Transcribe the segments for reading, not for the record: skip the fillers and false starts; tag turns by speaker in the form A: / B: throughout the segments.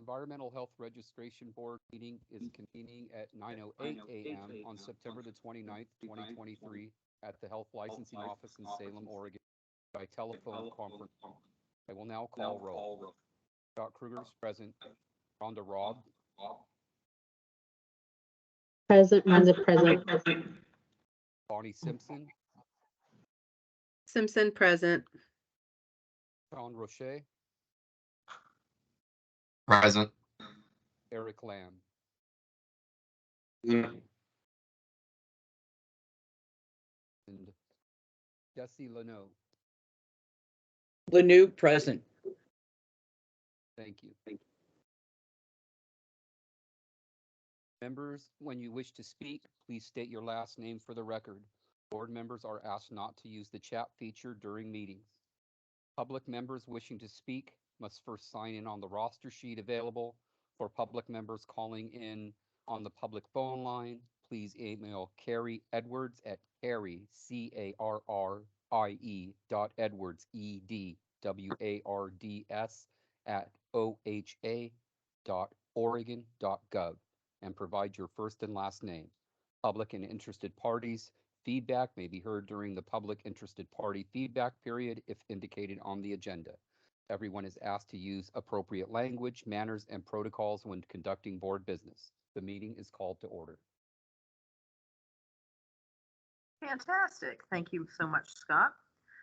A: Environmental Health Registration Board meeting is convening at 9:08 a.m. on September the 29th, 2023 at the Health Licensing Office in Salem, Oregon by telephone conference. I will now call roll. Scott Kruger is present. Rhonda Robb.
B: Present, Rhonda present.
A: Bonnie Simpson.
C: Simpson present.
A: Sean Roche.
D: Present.
A: Eric Lamb. And Jesse Leno.
E: Lanu present.
A: Thank you. Members, when you wish to speak, please state your last name for the record. Board members are asked not to use the chat feature during meetings. Public members wishing to speak must first sign in on the roster sheet available. For public members calling in on the public phone line, please email Carrie Edwards at Carrie, CARRIE.Edwards, EDWARDS at OHA.Oregon.gov and provide your first and last name. Public and interested parties feedback may be heard during the public interested party feedback period if indicated on the agenda. Everyone is asked to use appropriate language, manners, and protocols when conducting board business. The meeting is called to order.
F: Fantastic. Thank you so much, Scott.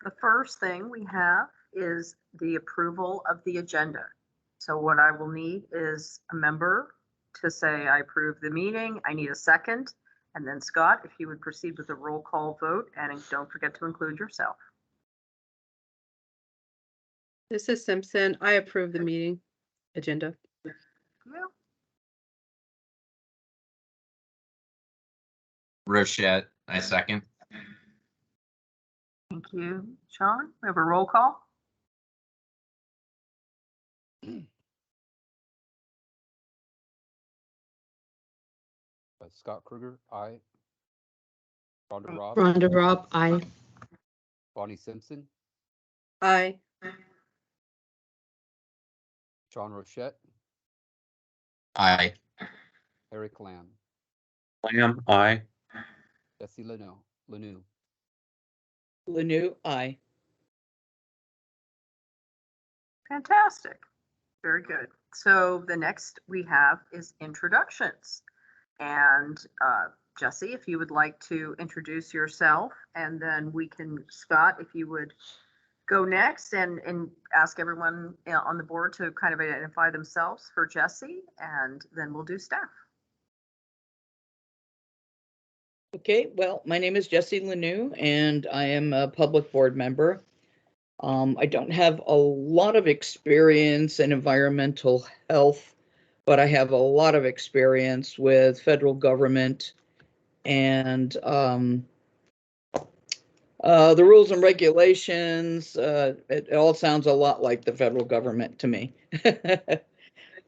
F: The first thing we have is the approval of the agenda. So what I will need is a member to say I approve the meeting. I need a second. And then Scott, if you would proceed with a roll call vote, and don't forget to include yourself.
C: This is Simpson. I approve the meeting agenda.
F: Yeah.
D: Rochette, I second.
F: Thank you, Sean. We have a roll call.
A: Scott Kruger, aye. Rhonda Robb.
B: Rhonda Robb, aye.
A: Bonnie Simpson.
C: Aye.
A: Sean Rochette.
D: Aye.
A: Eric Lamb.
D: Lamb, aye.
A: Jesse Leno. Lanu.
E: Lanu, aye.
F: Fantastic. Very good. So the next we have is introductions. And Jesse, if you would like to introduce yourself, and then we can, Scott, if you would go next and ask everyone on the board to kind of identify themselves for Jesse, and then we'll do staff.
E: Okay, well, my name is Jesse Lanu, and I am a public board member. I don't have a lot of experience in environmental health, but I have a lot of experience with federal government and the rules and regulations. It all sounds a lot like the federal government to me.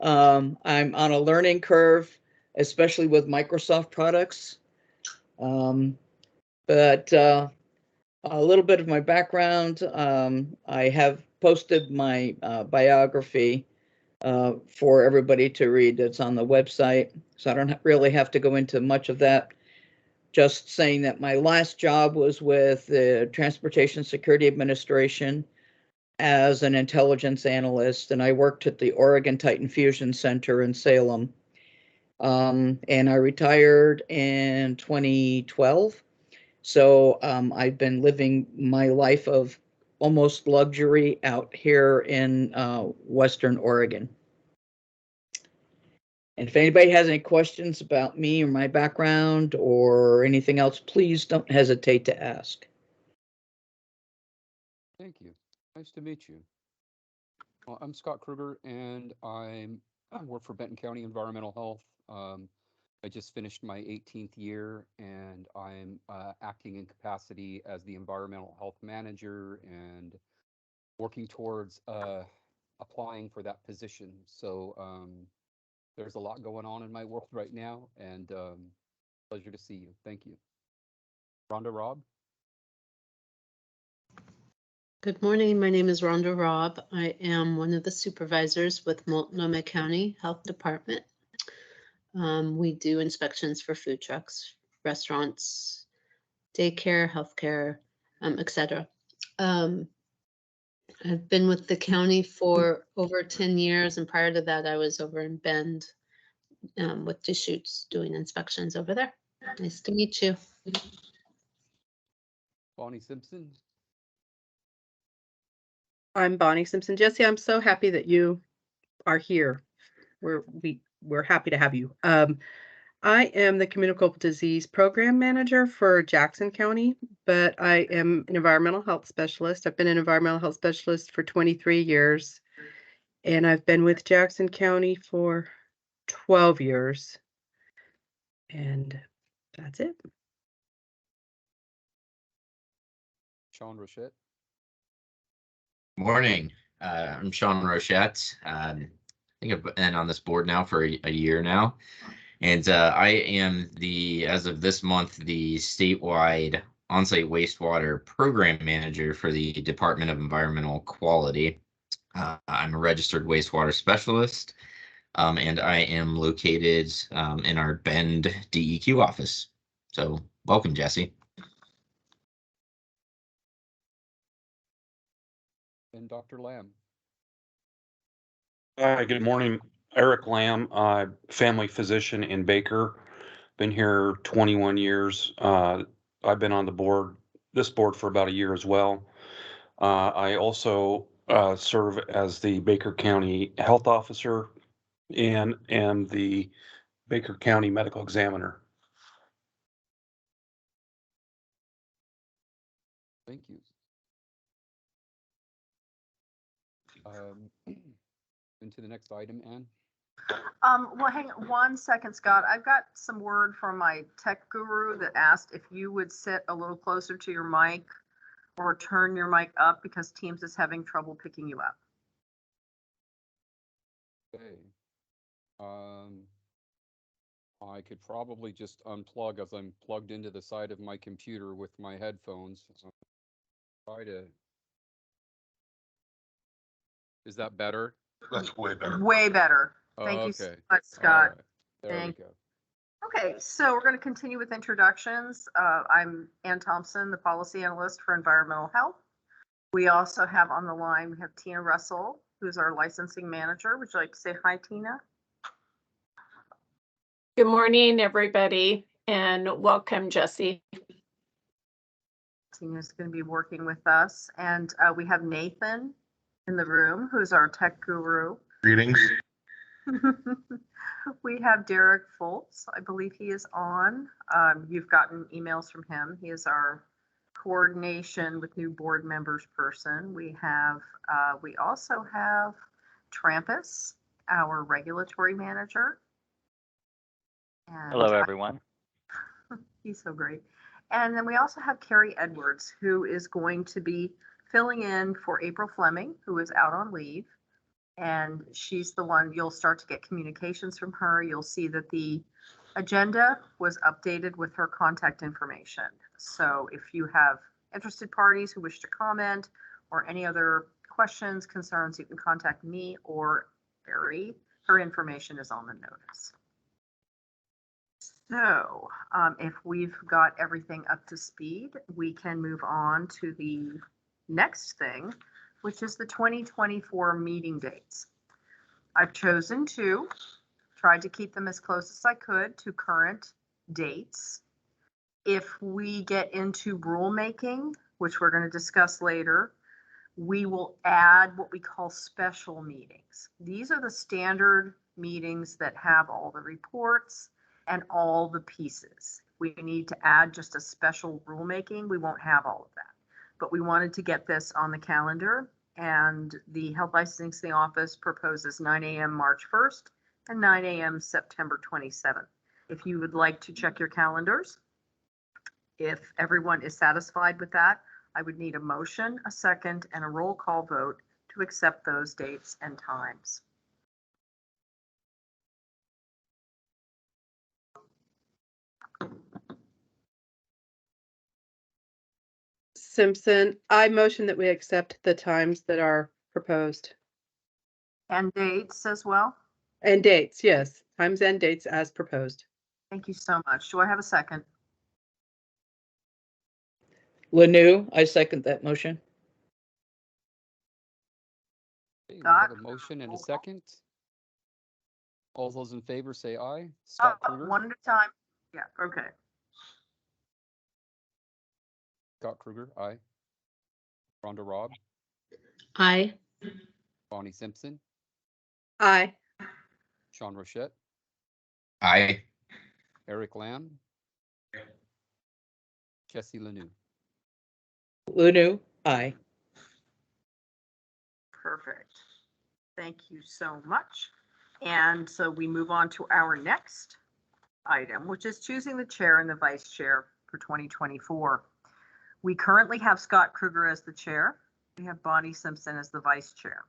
E: I'm on a learning curve, especially with Microsoft products. But a little bit of my background, I have posted my biography for everybody to read. It's on the website, so I don't really have to go into much of that. Just saying that my last job was with the Transportation Security Administration as an intelligence analyst, and I worked at the Oregon Titan Fusion Center in Salem. And I retired in 2012. So I've been living my life of almost luxury out here in Western Oregon. And if anybody has any questions about me or my background or anything else, please don't hesitate to ask.
A: Thank you. Nice to meet you. Well, I'm Scott Kruger, and I work for Benton County Environmental Health. I just finished my 18th year, and I'm acting in capacity as the environmental health manager and working towards applying for that position. So there's a lot going on in my world right now, and pleasure to see you. Thank you. Rhonda Robb.
B: Good morning. My name is Rhonda Robb. I am one of the supervisors with Multnomah County Health Department. We do inspections for food trucks, restaurants, daycare, healthcare, etc. I've been with the county for over 10 years, and prior to that, I was over in Bend with Deschutes doing inspections over there. Nice to meet you.
A: Bonnie Simpson.
C: I'm Bonnie Simpson. Jesse, I'm so happy that you are here. We're happy to have you. I am the Communicable Disease Program Manager for Jackson County, but I am an environmental health specialist. I've been an environmental health specialist for 23 years, and I've been with Jackson County for 12 years. And that's it.
A: Sean Rochette.
D: Morning. I'm Sean Rochette. I think I've been on this board now for a year now. And I am as of this month, the statewide onsite wastewater program manager for the Department of Environmental Quality. I'm a registered wastewater specialist, and I am located in our Bend DEQ office. So welcome, Jesse.
A: And Dr. Lamb.
G: Hi, good morning. Eric Lamb, family physician in Baker. Been here 21 years. I've been on this board for about a year as well. I also serve as the Baker County Health Officer and am the Baker County Medical Examiner.
A: Thank you. Into the next item, Ann.
F: Well, hang on 1 second, Scott. I've got some word from my tech guru that asked if you would sit a little closer to your mic or turn your mic up because Teams is having trouble picking you up.
A: Okay. I could probably just unplug as I'm plugged into the side of my computer with my headphones. Try to. Is that better?
H: That's way better.
F: Way better. Thank you so
A: Okay.
F: much,
A: All
F: Scott.
A: right. There we go.
F: Okay, so we're going to continue with introductions. I'm Ann Thompson, the policy analyst for environmental health. We also have on the line, we have Tina Russell, who's our licensing manager. Would you like to say hi, Tina?
I: Good morning, everybody, and welcome, Jesse.
F: Tina's going to be working with us. And we have Nathan in the room, who's our tech guru.
H: Greetings.
F: We have Derek Foltz. I believe he is on. You've gotten emails from him. He is our coordination with new board members person. We also have Trampus, our regulatory manager. And
J: hello, everyone.
F: He's so great. And then we also have Carrie Edwards, who is going to be filling in for April Fleming, who is out on leave. And she's the one, you'll start to get communications from her. You'll see that the agenda was updated with her contact information. So if you have interested parties who wish to comment or any other questions, concerns, you can contact me or Carrie. Her information is on the notice. So if we've got everything up to speed, we can move on to the next thing, which is the 2024 meeting dates. I've chosen to try to keep them as close as I could to current dates. If we get into rulemaking, which we're going to discuss later, we will add what we call special meetings. These are the standard meetings that have all the reports and all the pieces. We need to add just a special rulemaking. We won't have all of that. But we wanted to get this on the calendar, and the Health Licensing Office proposes 9 a.m. March 1st and 9 a.m. September 27th. If you would like to check your calendars, if everyone is satisfied with that, I would need a motion, a second, and a roll call vote to accept those dates and times.
C: Simpson. I motion that we accept the times that are proposed.
F: And dates as well.
C: And dates, yes. Times and dates as proposed.
F: Thank you so much. Do I have a second?
E: Lanu, I second that motion.
A: Okay, we
F: Scott?
A: have a motion and a
F: Roll call.
A: second. All those in favor say aye. Scott Kruger,
F: One at a time. Yeah, okay.
A: Scott Kruger, aye. Rhonda Robb,
B: Aye.
A: Bonnie Simpson,
C: Aye.
A: Sean Rochette,
D: Aye.
A: Eric Lamb, Jesse Lanu.
E: Lanu, aye.
F: Perfect. Thank you so much. And so we move on to our next item, which is choosing the chair and the vice chair for 2024. We currently have Scott Kruger as the chair. We have Bonnie Simpson as the vice chair.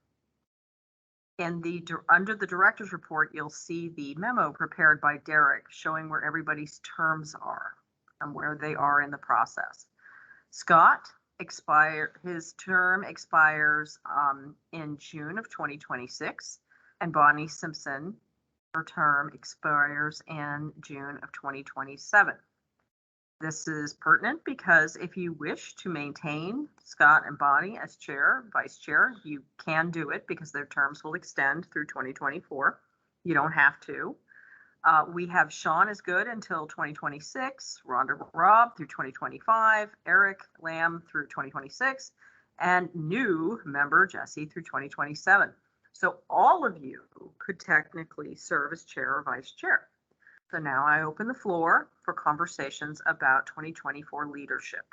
F: In the under the director's report, you'll see the memo prepared by Derek showing where everybody's terms are and where they are in the process. Scott his term expires in June of 2026, and Bonnie Simpson, her term expires in June of 2027. This is pertinent because if you wish to maintain Scott and Bonnie as chair, vice chair, you can do it because their terms will extend through 2024. You don't have to. We have Sean is good until 2026, Rhonda Robb through 2025, Eric Lamb through 2026, and new member Jesse through 2027. So all of you could technically serve as chair or vice chair. So now I open the floor for conversations about 2024 leadership.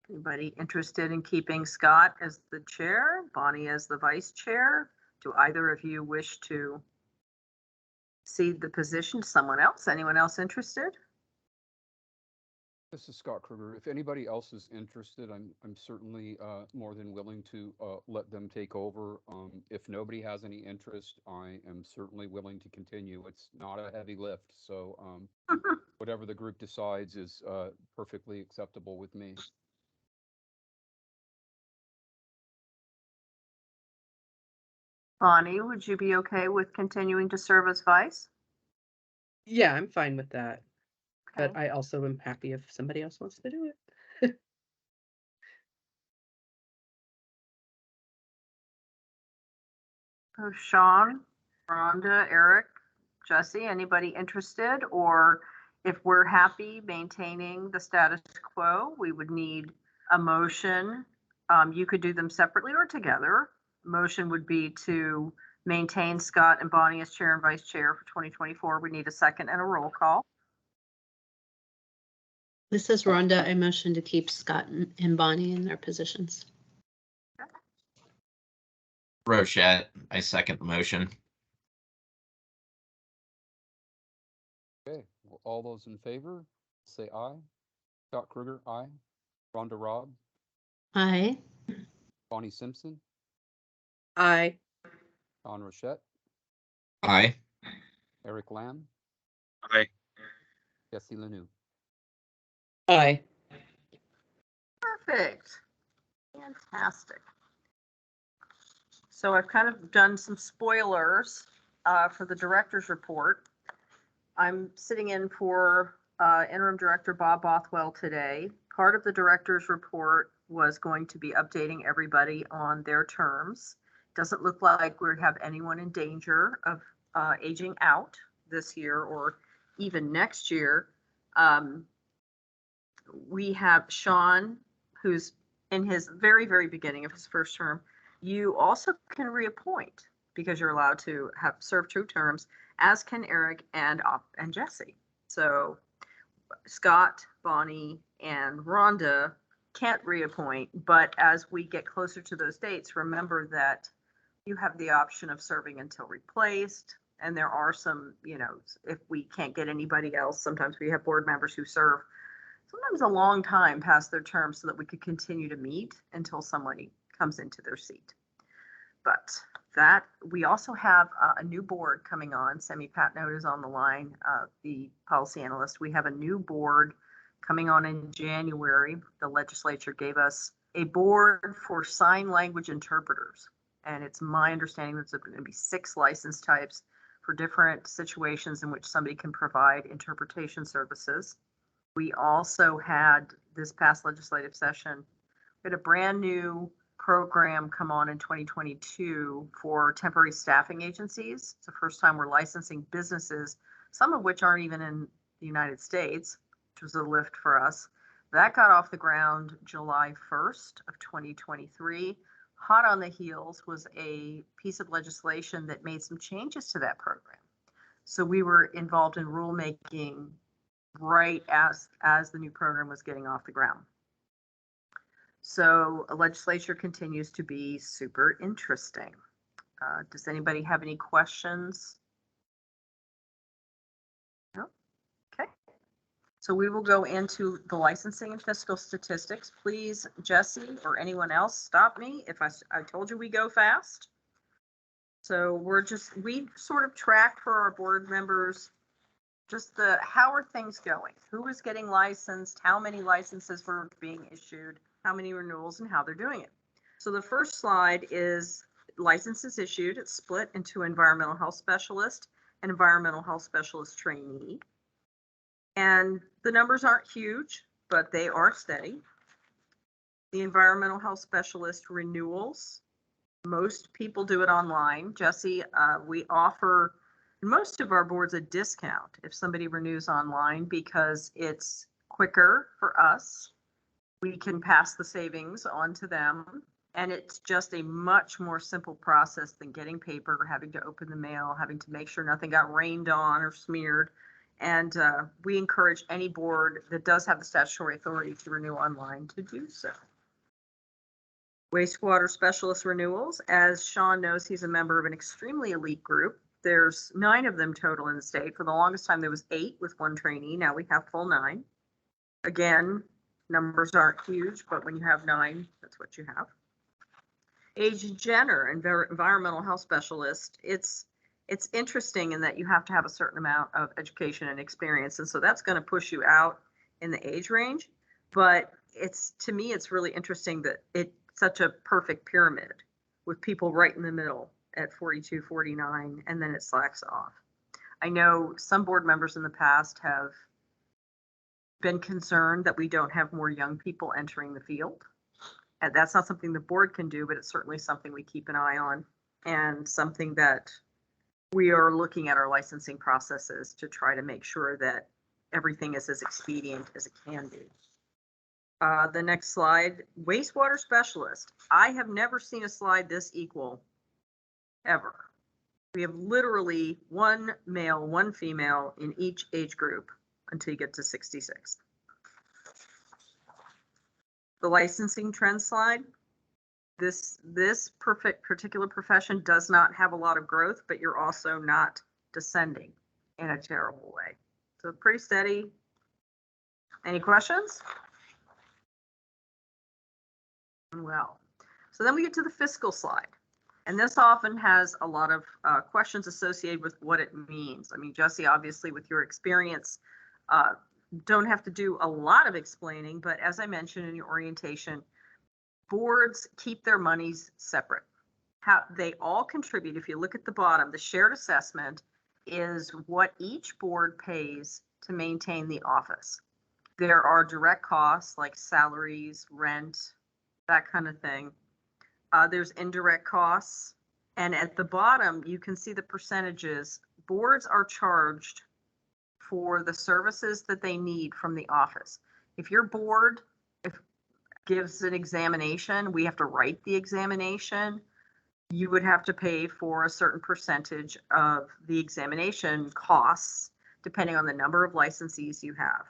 F: Anybody interested in keeping Scott as the chair, Bonnie as the vice chair? Do either of you wish to cede the position to someone else? Anyone else interested?
A: This is Scott Kruger. If anybody else is interested, I'm certainly more than willing to let them take over. If nobody has any interest, I am certainly willing to continue. It's not a heavy lift, so whatever the group decides is perfectly acceptable with me.
F: Bonnie, would you be okay with continuing to serve as vice?
C: Yeah, I'm fine with that.
F: Okay.
C: But I also am happy if somebody else wants to do it.
F: So Sean, Rhonda, Eric, Jesse, anybody interested? Or if we're happy maintaining the status quo, we would need a motion. You could do them separately or together. Motion would be to maintain Scott and Bonnie as chair and vice chair for 2024. We need a second and a roll call.
B: This is Rhonda. I motion to keep Scott and Bonnie in their positions.
D: Rochette, I second the motion.
A: Okay, well, all those in favor, say aye. Scott Kruger, aye. Rhonda Robb,
B: Aye.
A: Bonnie Simpson,
C: Aye.
A: Sean Rochette,
D: Aye.
A: Eric Lamb,
G: Aye.
A: Jesse Lanu.
E: Aye.
F: Perfect. Fantastic. So I've kind of done some spoilers for the director's report. I'm sitting in for interim director Bob Bothwell today. Part of the director's report was going to be updating everybody on their terms. Doesn't look like we have anyone in danger of aging out this year or even next year. We have Sean, who's in his very, very beginning of his first term. You also can reappoint because you're allowed to have served 2 terms, as can Eric and Jesse. So Scott, Bonnie, and Rhonda can't reappoint, but as we get closer to those dates, remember that you have the option of serving until replaced. And there are some, if we can't get anybody else, sometimes we have board members who serve sometimes a long time past their term so that we could continue to meet until somebody comes into their seat. But that, we also have a new board coming on. Semi Pat Note is on the line, the policy analyst. We have a new board coming on in January. The legislature gave us a board for sign language interpreters. And it's my understanding that there's going to be 6 license types for different situations in which somebody can provide interpretation services. We also had this past legislative session, we had a brand new program come on in 2022 for temporary staffing agencies. It's the first time we're licensing businesses, some of which aren't even in the United States, which was a lift for us. That got off the ground July 1st of 2023. Hot on the heels was a piece of legislation that made some changes to that program. So we were involved in rulemaking right as the new program was getting off the ground. So a legislature continues to be super interesting. Does anybody have any questions? No? Okay. So we will go into the licensing and fiscal statistics. Please, Jesse or anyone else, stop me if I told you we go fast. So we sort of track for our board members just how are things going? Who is getting licensed? How many licenses were being issued? How many renewals and how they're doing it. So the first slide is licenses issued. It's split into environmental health specialist and environmental health specialist trainee. And the numbers aren't huge, but they are steady. The environmental health specialist renewals, most people do it online. Jesse, we offer most of our boards a discount if somebody renews online because it's quicker for us. We can pass the savings on to them, and it's just a much more simple process than getting paper, having to open the mail, having to make sure nothing got rained on or smeared. And we encourage any board that does have the statutory authority to renew online to do so. Wastewater specialist renewals, as Sean knows, he's a member of an extremely elite group. There's 9 of them total in the state. For the longest time, there was 8 with 1 trainee. Now we have full 9. Again, numbers aren't huge, but when you have 9, that's what you have. Age and gender, environmental health specialist. It's interesting in that you have to have a certain amount of education and experience, and so that's going to push you out in the age range. But to me, it's really interesting that it's such a perfect pyramid with people right in the middle at 42, 49, and then it slacks off. I know some board members in the past have been concerned that we don't have more young people entering the field. And that's not something the board can do, but it's certainly something we keep an eye on and something that we are looking at our licensing processes to try to make sure that everything is as expedient as it can be. The next slide, wastewater specialist. I have never seen a slide this equal ever. We have literally 1 male, 1 female in each age group until you get to 66. The licensing trend slide. This particular profession does not have a lot of growth, but you're also not descending in a terrible way. So pretty steady. Any questions? Well, so then we get to the fiscal slide. And this often has a lot of questions associated with what it means. I mean, Jesse, obviously with your experience, don't have to do a lot of explaining, but as I mentioned in your orientation, boards keep their monies separate. How they all contribute. If you look at the bottom, the shared assessment is what each board pays to maintain the office. There are direct costs like salaries, rent, that kind of thing. There's indirect costs. And at the bottom, you can see the percentages. Boards are charged for the services that they need from the office. If your board gives an examination, we have to write the examination. You would have to pay for a certain percentage of the examination costs, depending on the number of licensees you have.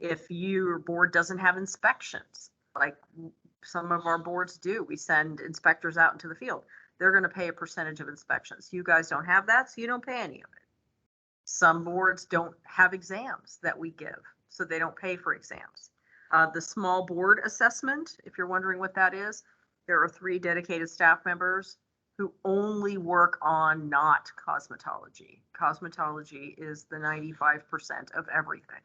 F: If your board doesn't have inspections, like some of our boards do, we send inspectors out into the field, they're going to pay a percentage of inspections. You guys don't have that, so you don't pay any of it. Some boards don't have exams that we give, so they don't pay for exams. The small board assessment, if you're wondering what that is, there are 3 dedicated staff members who only work on not cosmetology. Cosmetology is the 95% of everything.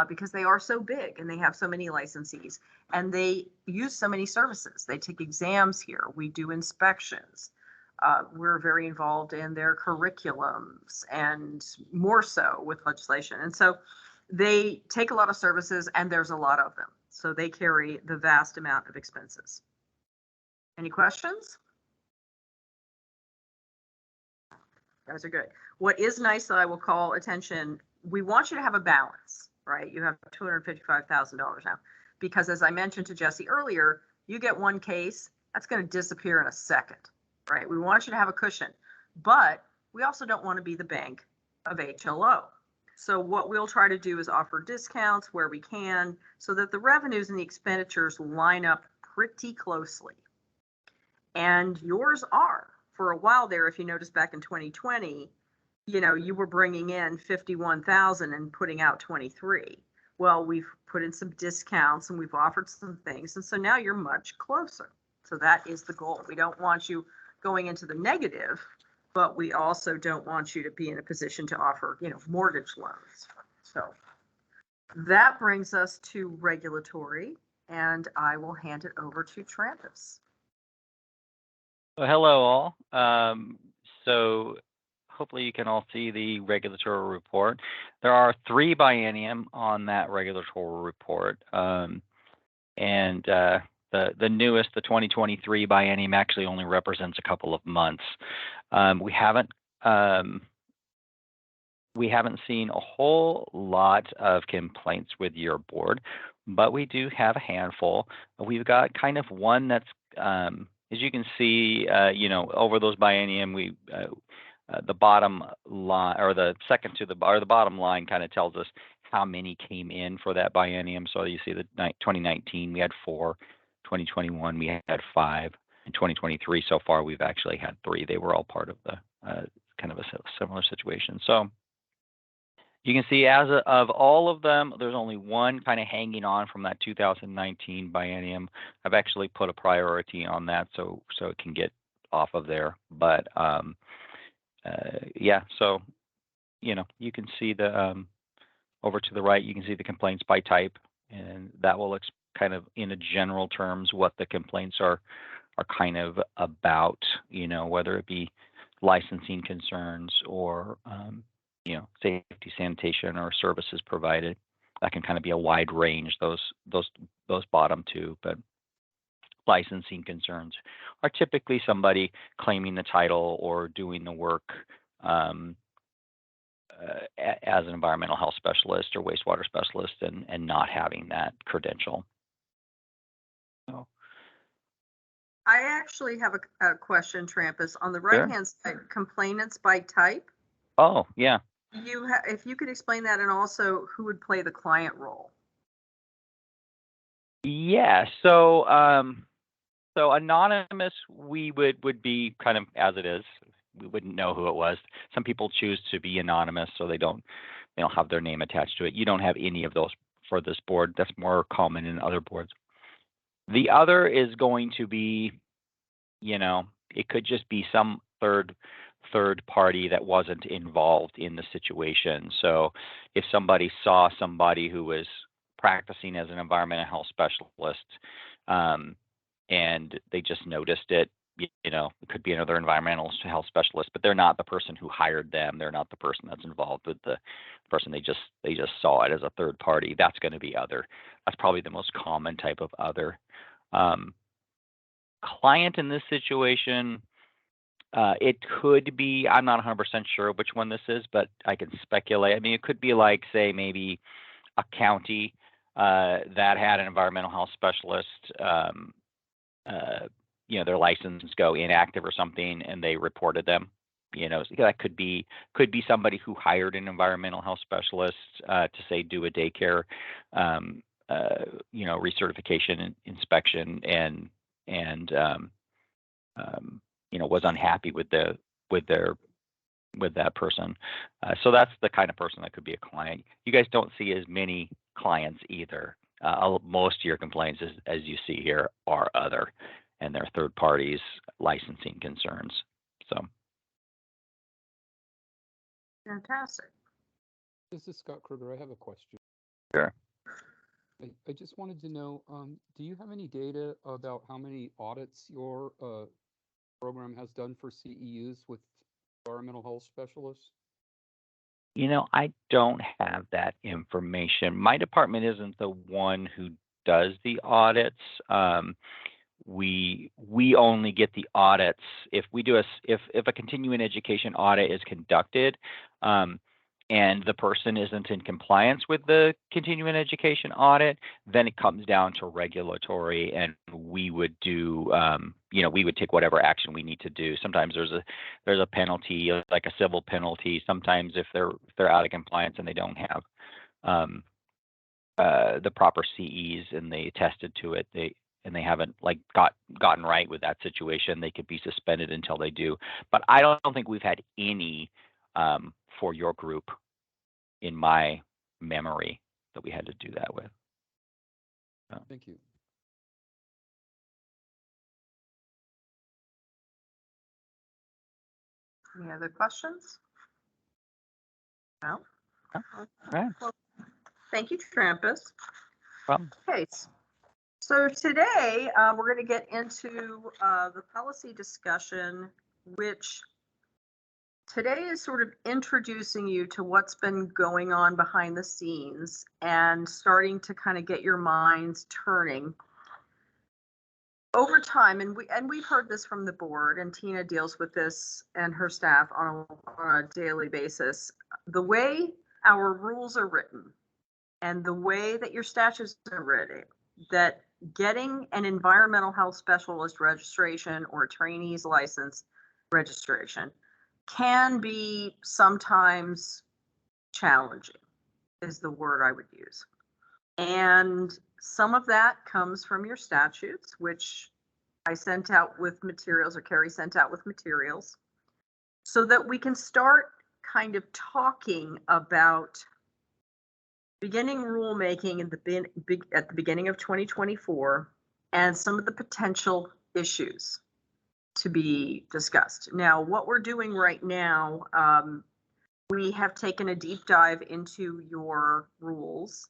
F: Because they are so big and they have so many licensees and they use so many services. They take exams here. We do inspections. We're very involved in their curriculums and more so with legislation. And so they take a lot of services and there's a lot of them. So they carry the vast amount of expenses. Any questions? Guys are good. What is nice that I will call attention, we want you to have a balance, right? You have $255,000 now, because as I mentioned to Jesse earlier, you get one case, that's going to disappear in a second, right? We want you to have a cushion, but we also don't want to be the bank of HLO. So what we'll try to do is offer discounts where we can so that the revenues and the expenditures line up pretty closely. And yours are. For a while there, if you notice back in 2020, you know, you were bringing in 51,000 and putting out 23. Well, we've put in some discounts and we've offered some things. And so now you're much closer. So that is the goal. We don't want you going into the negative, but we also don't want you to be in a position to offer, you know, mortgage loans. So that brings us to regulatory, and I will hand it over to Travis.
H: Well, hello all. So hopefully you can all see the regulatory report. There are 3 biennium on that regulatory report. The newest, the 2023 biennium, actually only represents a couple of months. We haven't seen a whole lot of complaints with your board, but we do have a handful. We've got kind of one that's as you can see, you know, over those biennium, we the bottom line, or the second to the bottom line, kind of tells us how many came in for that biennium. So you see the 2019 we had 4, 2021 we had 5, and 2023 so far we've actually had 3. They were all part of the kind of a similar situation. So you can see as of all of them, there's only one kind of hanging on from that 2019 biennium. I've actually put a priority on that so it can get off of there. But yeah, so you know, you can see the over to the right, you can see the complaints by type, and that will kind of in a general terms what the complaints are kind of about. You know, whether it be licensing concerns or you know, safety, sanitation, or services provided. That can kind of be a wide range, those bottom 2, but licensing concerns are typically somebody claiming the title or doing the work as an environmental health specialist or wastewater specialist and not having that credential. So.
F: I actually have a question, Trampus. On the right-hand side, complainants by type.
H: Oh, yeah.
F: If you could explain that, and also who would play the client role.
H: Yeah, so so anonymous we would be kind of as it is. We wouldn't know who it was. Some people choose to be anonymous so they don't have their name attached to it. You don't have any of those for this board. That's more common in other boards. The other is going to be, you know, it could just be some third party that wasn't involved in the situation. So if somebody saw somebody who was practicing as an environmental health specialist and they just noticed it, you know, it could be another environmental health specialist, but they're not the person who hired them. They're not the person that's involved with the person. They just saw it as a third party. That's going to be other. That's probably the most common type of other. Client in this situation, it could be, I'm not 100% sure which one this is, but I can speculate. I mean, it could be like, say, maybe a county that had an environmental health specialist, you know, their license go inactive or something, and they reported them. You know, so that could be somebody who hired an environmental health specialist to say do a daycare, you know, recertification and inspection, and you know, was unhappy with that person. So that's the kind of person that could be a client. You guys don't see as many clients either. Most of your complaints, as you see here, are other, and they're third parties licensing concerns. So.
F: Fantastic.
A: This is Scott Kruger. I have a question.
H: Sure.
A: I just wanted to know, do you have any data about how many audits your program has done for CEUs with environmental health specialists?
H: I don't have that information. My department isn't the one who does the audits. We only get the audits if we do if a continuing education audit is conducted, and the person isn't in compliance with the continuing education audit, then it comes down to regulatory, and we would do, we would take whatever action we need to do. Sometimes there's a penalty, like a civil penalty. Sometimes if they're out of compliance and they don't have the proper CEs and they attested to it, they haven't gotten right with that situation, they could be suspended until they do. But I don't think we've had any for your group in my memory that we had to do that with.
A: Thank you.
F: Any other questions? No?
H: Right.
F: Well, thank you, Trampus.
H: Problem.
F: Okay, so today we're going to get into the policy discussion, which today is sort of introducing you to what's been going on behind the scenes and starting to kind of get your minds turning. Over time, and we've heard this from the board, and Tina deals with this and her staff on a daily basis. The way our rules are written and the way that your statutes are written, that getting an environmental health specialist registration or a trainee's license registration can be sometimes challenging, is the word I would use. And some of that comes from your statutes, which I sent out with materials, or Carrie sent out with materials, so that we can start kind of talking about beginning rulemaking at the beginning of 2024 and some of the potential issues to be discussed. Now, what we're doing right now, we have taken a deep dive into your rules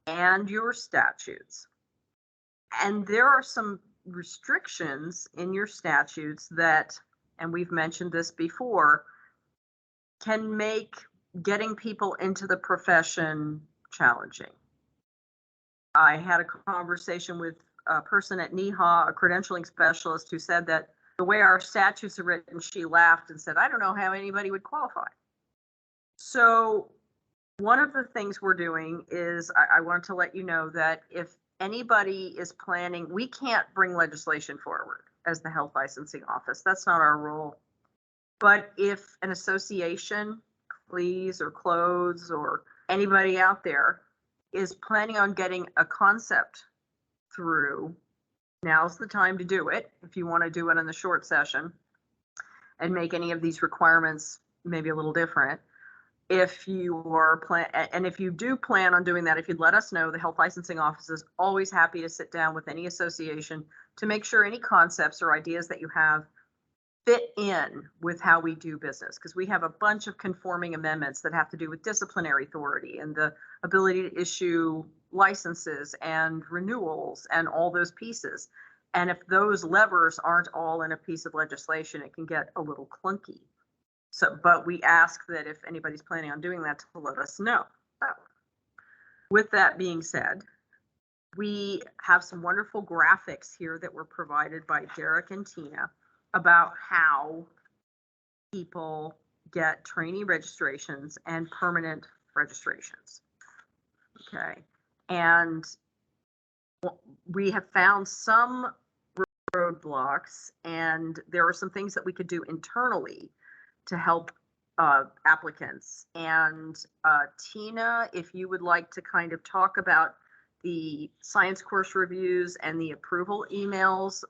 F: and your statutes. And there are some restrictions in your statutes that, and we've mentioned this before, can make getting people into the profession challenging. I had a conversation with a person at NEHA, a credentialing specialist, who said that the way our statutes are written, she laughed and said, I don't know how anybody would qualify. So one of the things we're doing is I want to let you know that if anybody is planning, we can't bring legislation forward as the health licensing office. That's not our role. But if an association, Please or Clothes or anybody out there is planning on getting a concept through, now's the time to do it. If you want to do it in the short session and make any of these requirements maybe a little different. If you are if you do plan on doing that, if you'd let us know, the health licensing office is always happy to sit down with any association to make sure any concepts or ideas that you have fit in with how we do business, because we have a bunch of conforming amendments that have to do with disciplinary authority and the ability to issue licenses and renewals and all those pieces. And if those levers aren't all in a piece of legislation, it can get a little clunky. So, but we ask that if anybody's planning on doing that, to let us know. So, with that being said, we have some wonderful graphics here that were provided by Derek and Tina about how people get trainee registrations and permanent registrations. Okay, and we have found some roadblocks, and there are some things that we could do internally to help applicants. And Tina, if you would like to kind of talk about the science course reviews and the approval emails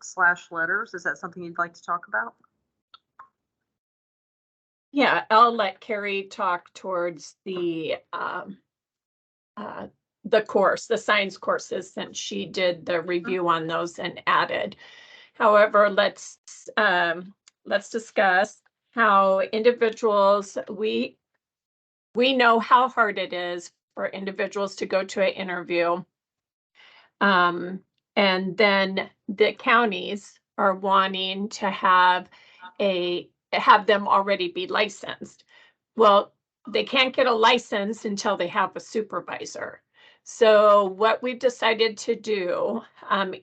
F: / letters, is that something you'd like to talk about?
I: Yeah, I'll let Carrie talk towards the course, the science courses, since she did the review on those and added. However, let's discuss how individuals, we know how hard it is for individuals to go to an interview. And then the counties are wanting to have them already be licensed. Well, they can't get a license until they have a supervisor. So what we've decided to do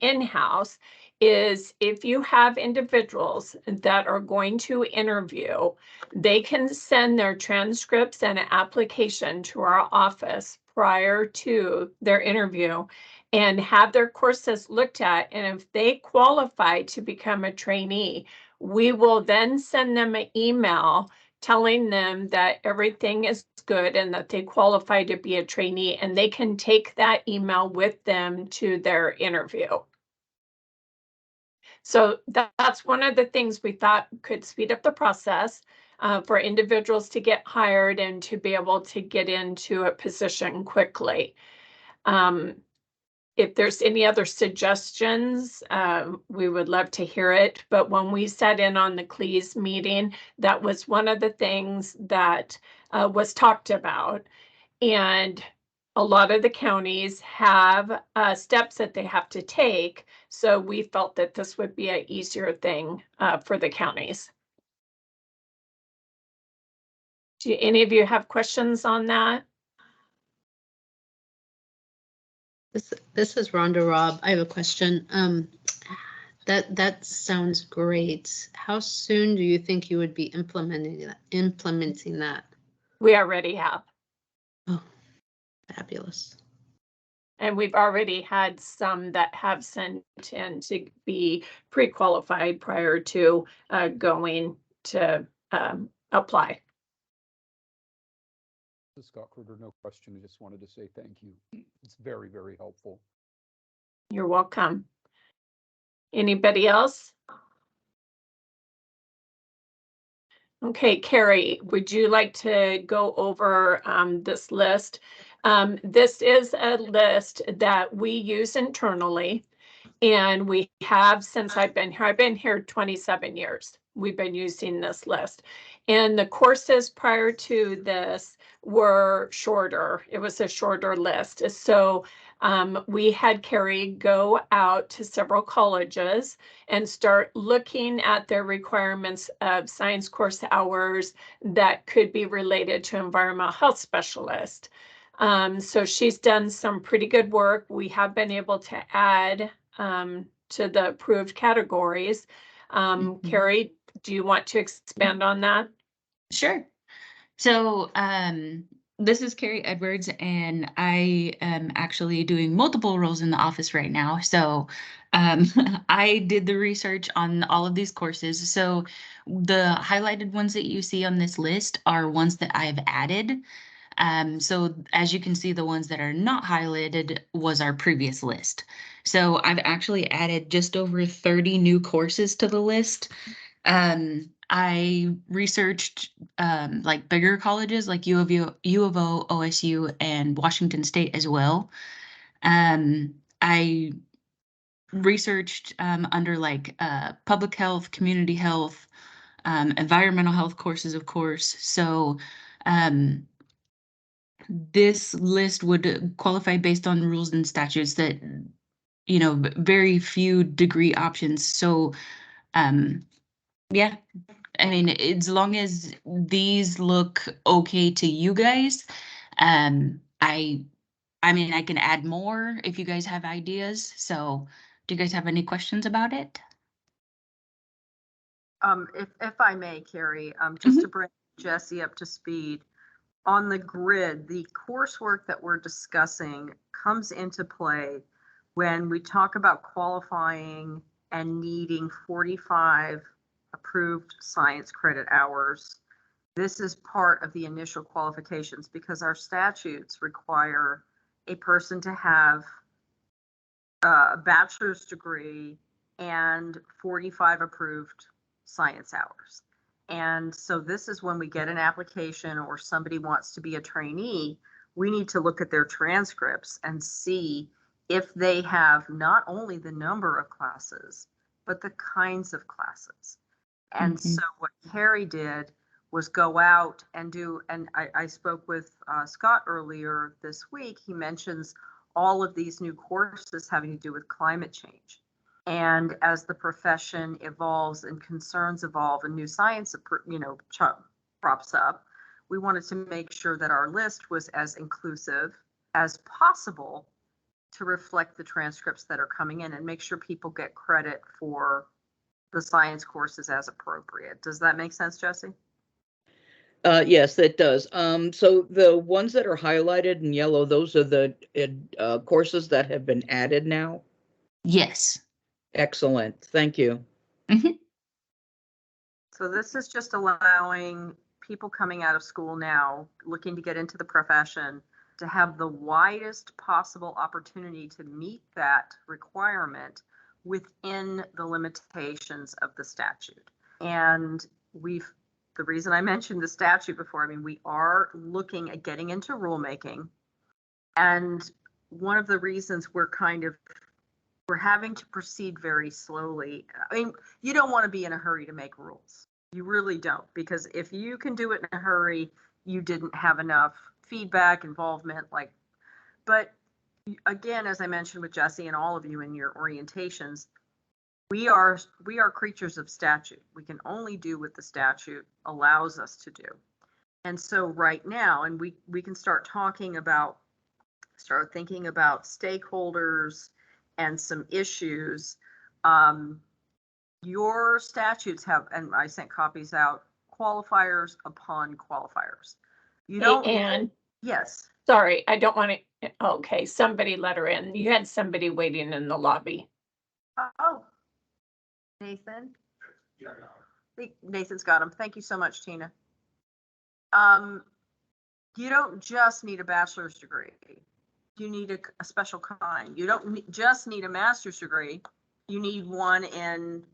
I: in-house is, if you have individuals that are going to interview, they can send their transcripts and an application to our office prior to their interview and have their courses looked at. And if they qualify to become a trainee, we will then send them an email telling them that everything is good and that they qualify to be a trainee, and they can take that email with them to their interview. So that's one of the things we thought could speed up the process for individuals to get hired and to be able to get into a position quickly. If there's any other suggestions, we would love to hear it. But when we sat in on the CLEAS meeting, that was one of the things that was talked about. And a lot of the counties have steps that they have to take. So we felt that this would be an easier thing for the counties. Do any of you have questions on that?
B: This is Rhonda Robb. I have a question. That sounds great. How soon do you think you would be implementing that?
I: We already have.
B: Oh, fabulous.
I: And we've already had some that have sent in to be pre-qualified prior to going to apply.
A: This is Scott Kruger, no question. I just wanted to say thank you. It's very, very helpful.
I: You're welcome. Anybody else? Okay, Carrie, would you like to go over this list? This is a list that we use internally, and we have since I've been here. I've been here 27 years. We've been using this list. And the courses prior to this were shorter. It was a shorter list. So we had Carrie go out to several colleges and start looking at their requirements of science course hours that could be related to environmental health specialist. So she's done some pretty good work. We have been able to add to the approved categories. Carrie, do you want to expand on that?
J: Sure. So this is Carrie Edwards, and I am actually doing multiple roles in the office right now. So I did the research on all of these courses. So the highlighted ones that you see on this list are ones that I've added. So as you can see, the ones that are not highlighted was our previous list. So I've actually added just over 30 new courses to the list. I researched like bigger colleges like U of O, OSU, and Washington State as well. I researched under like public health, community health, environmental health courses, of course. So this list would qualify based on rules and statutes that, you know, very few degree options. So yeah, I mean, as long as these look okay to you guys, I mean, I can add more if you guys have ideas. So do you guys have any questions about it?
F: If I may, Carrie, just to bring Jesse up to speed, on the grid, the coursework that we're discussing comes into play when we talk about qualifying and needing 45 approved science credit hours. This is part of the initial qualifications because our statutes require a person to have a bachelor's degree and 45 approved science hours. And so this is when we get an application or somebody wants to be a trainee, we need to look at their transcripts and see if they have not only the number of classes, but the kinds of classes. And
J: Mhm.
F: so what Carrie did was go out and do, and I spoke with Scott earlier this week. He mentions all of these new courses having to do with climate change. And as the profession evolves and concerns evolve and new science, props up, we wanted to make sure that our list was as inclusive as possible to reflect the transcripts that are coming in and make sure people get credit for the science courses as appropriate. Does that make sense, Jesse?
E: Yes, that does. So the ones that are highlighted in yellow, those are the courses that have been added now.
J: Yes.
E: Excellent. Thank you.
J: Mhm.
F: So this is just allowing people coming out of school now, looking to get into the profession, to have the widest possible opportunity to meet that requirement within the limitations of the statute. And the reason I mentioned the statute before, I mean, we are looking at getting into rulemaking. And one of the reasons we're having to proceed very slowly. I mean, you don't want to be in a hurry to make rules. You really don't, because if you can do it in a hurry, you didn't have enough feedback, involvement, but again, as I mentioned with Jesse and all of you in your orientations, we are creatures of statute. We can only do what the statute allows us to do. And so right now, and we can start thinking about stakeholders and some issues. Your statutes have, and I sent copies out, qualifiers upon qualifiers. You don't.
I: And
F: Yes.
I: sorry, I don't want to. Okay, somebody let her in. You had somebody waiting in the lobby.
F: Oh, Nathan. Nathan's got him. Thank you so much, Tina. You don't just need a bachelor's degree. You need a special kind. You don't just need a master's degree. You need one in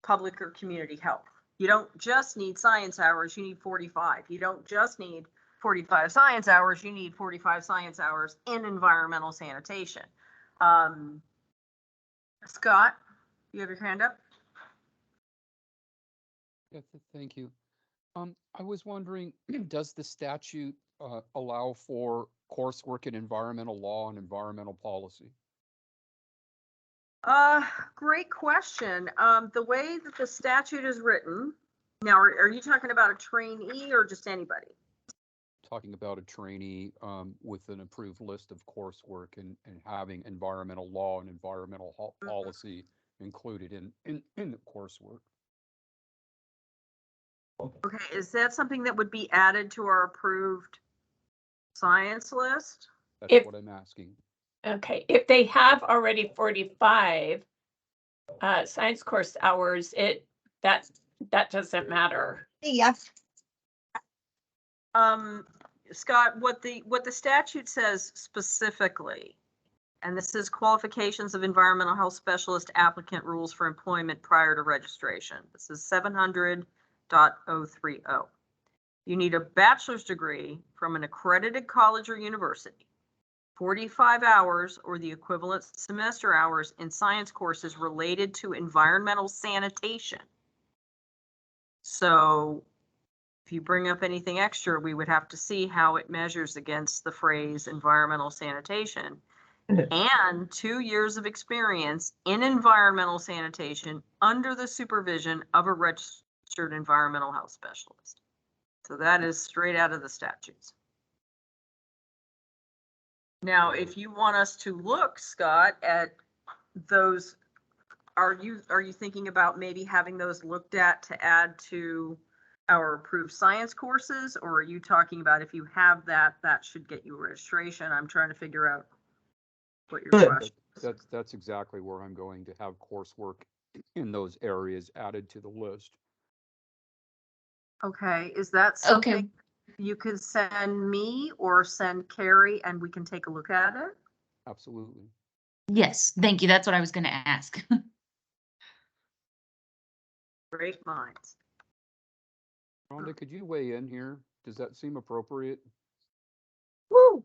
F: public or community health. You don't just need science hours. You need 45. You don't just need 45 science hours. You need 45 science hours in environmental sanitation. Scott, you have your hand up?
A: Yeah, thank you. I was wondering, does the statute allow for coursework in environmental law and environmental policy?
F: Great question. The way that the statute is written, now, are you talking about a trainee or just anybody?
A: Talking about a trainee with an approved list of coursework and having environmental law and environmental policy included in the coursework.
F: Okay, is that something that would be added to our approved science list?
A: That's what I'm asking.
I: Okay, if they have already 45 science course hours, that doesn't matter.
F: Yes. Scott, what the statute says specifically, and this is qualifications of environmental health specialist applicant rules for employment prior to registration. This is 700.030. You need a bachelor's degree from an accredited college or university, 45 hours or the equivalent semester hours in science courses related to environmental sanitation. So if you bring up anything extra, we would have to see how it measures against the phrase environmental sanitation. And 2 years of experience in environmental sanitation under the supervision of a registered environmental health specialist. So that is straight out of the statutes. Now, if you want us to look, Scott, at those, are you thinking about maybe having those looked at to add to our approved science courses, or are you talking about if you have that should get you registration? I'm trying to figure out what your question is.
A: That's exactly where I'm going to have coursework in those areas added to the list.
F: Okay, is that something you could send me or send Carrie and we can take a look at it?
A: Absolutely.
J: Yes, thank you. That's what I was going to ask.
F: Great minds.
A: Rhonda, could you weigh in here? Does that seem appropriate?
B: Woo!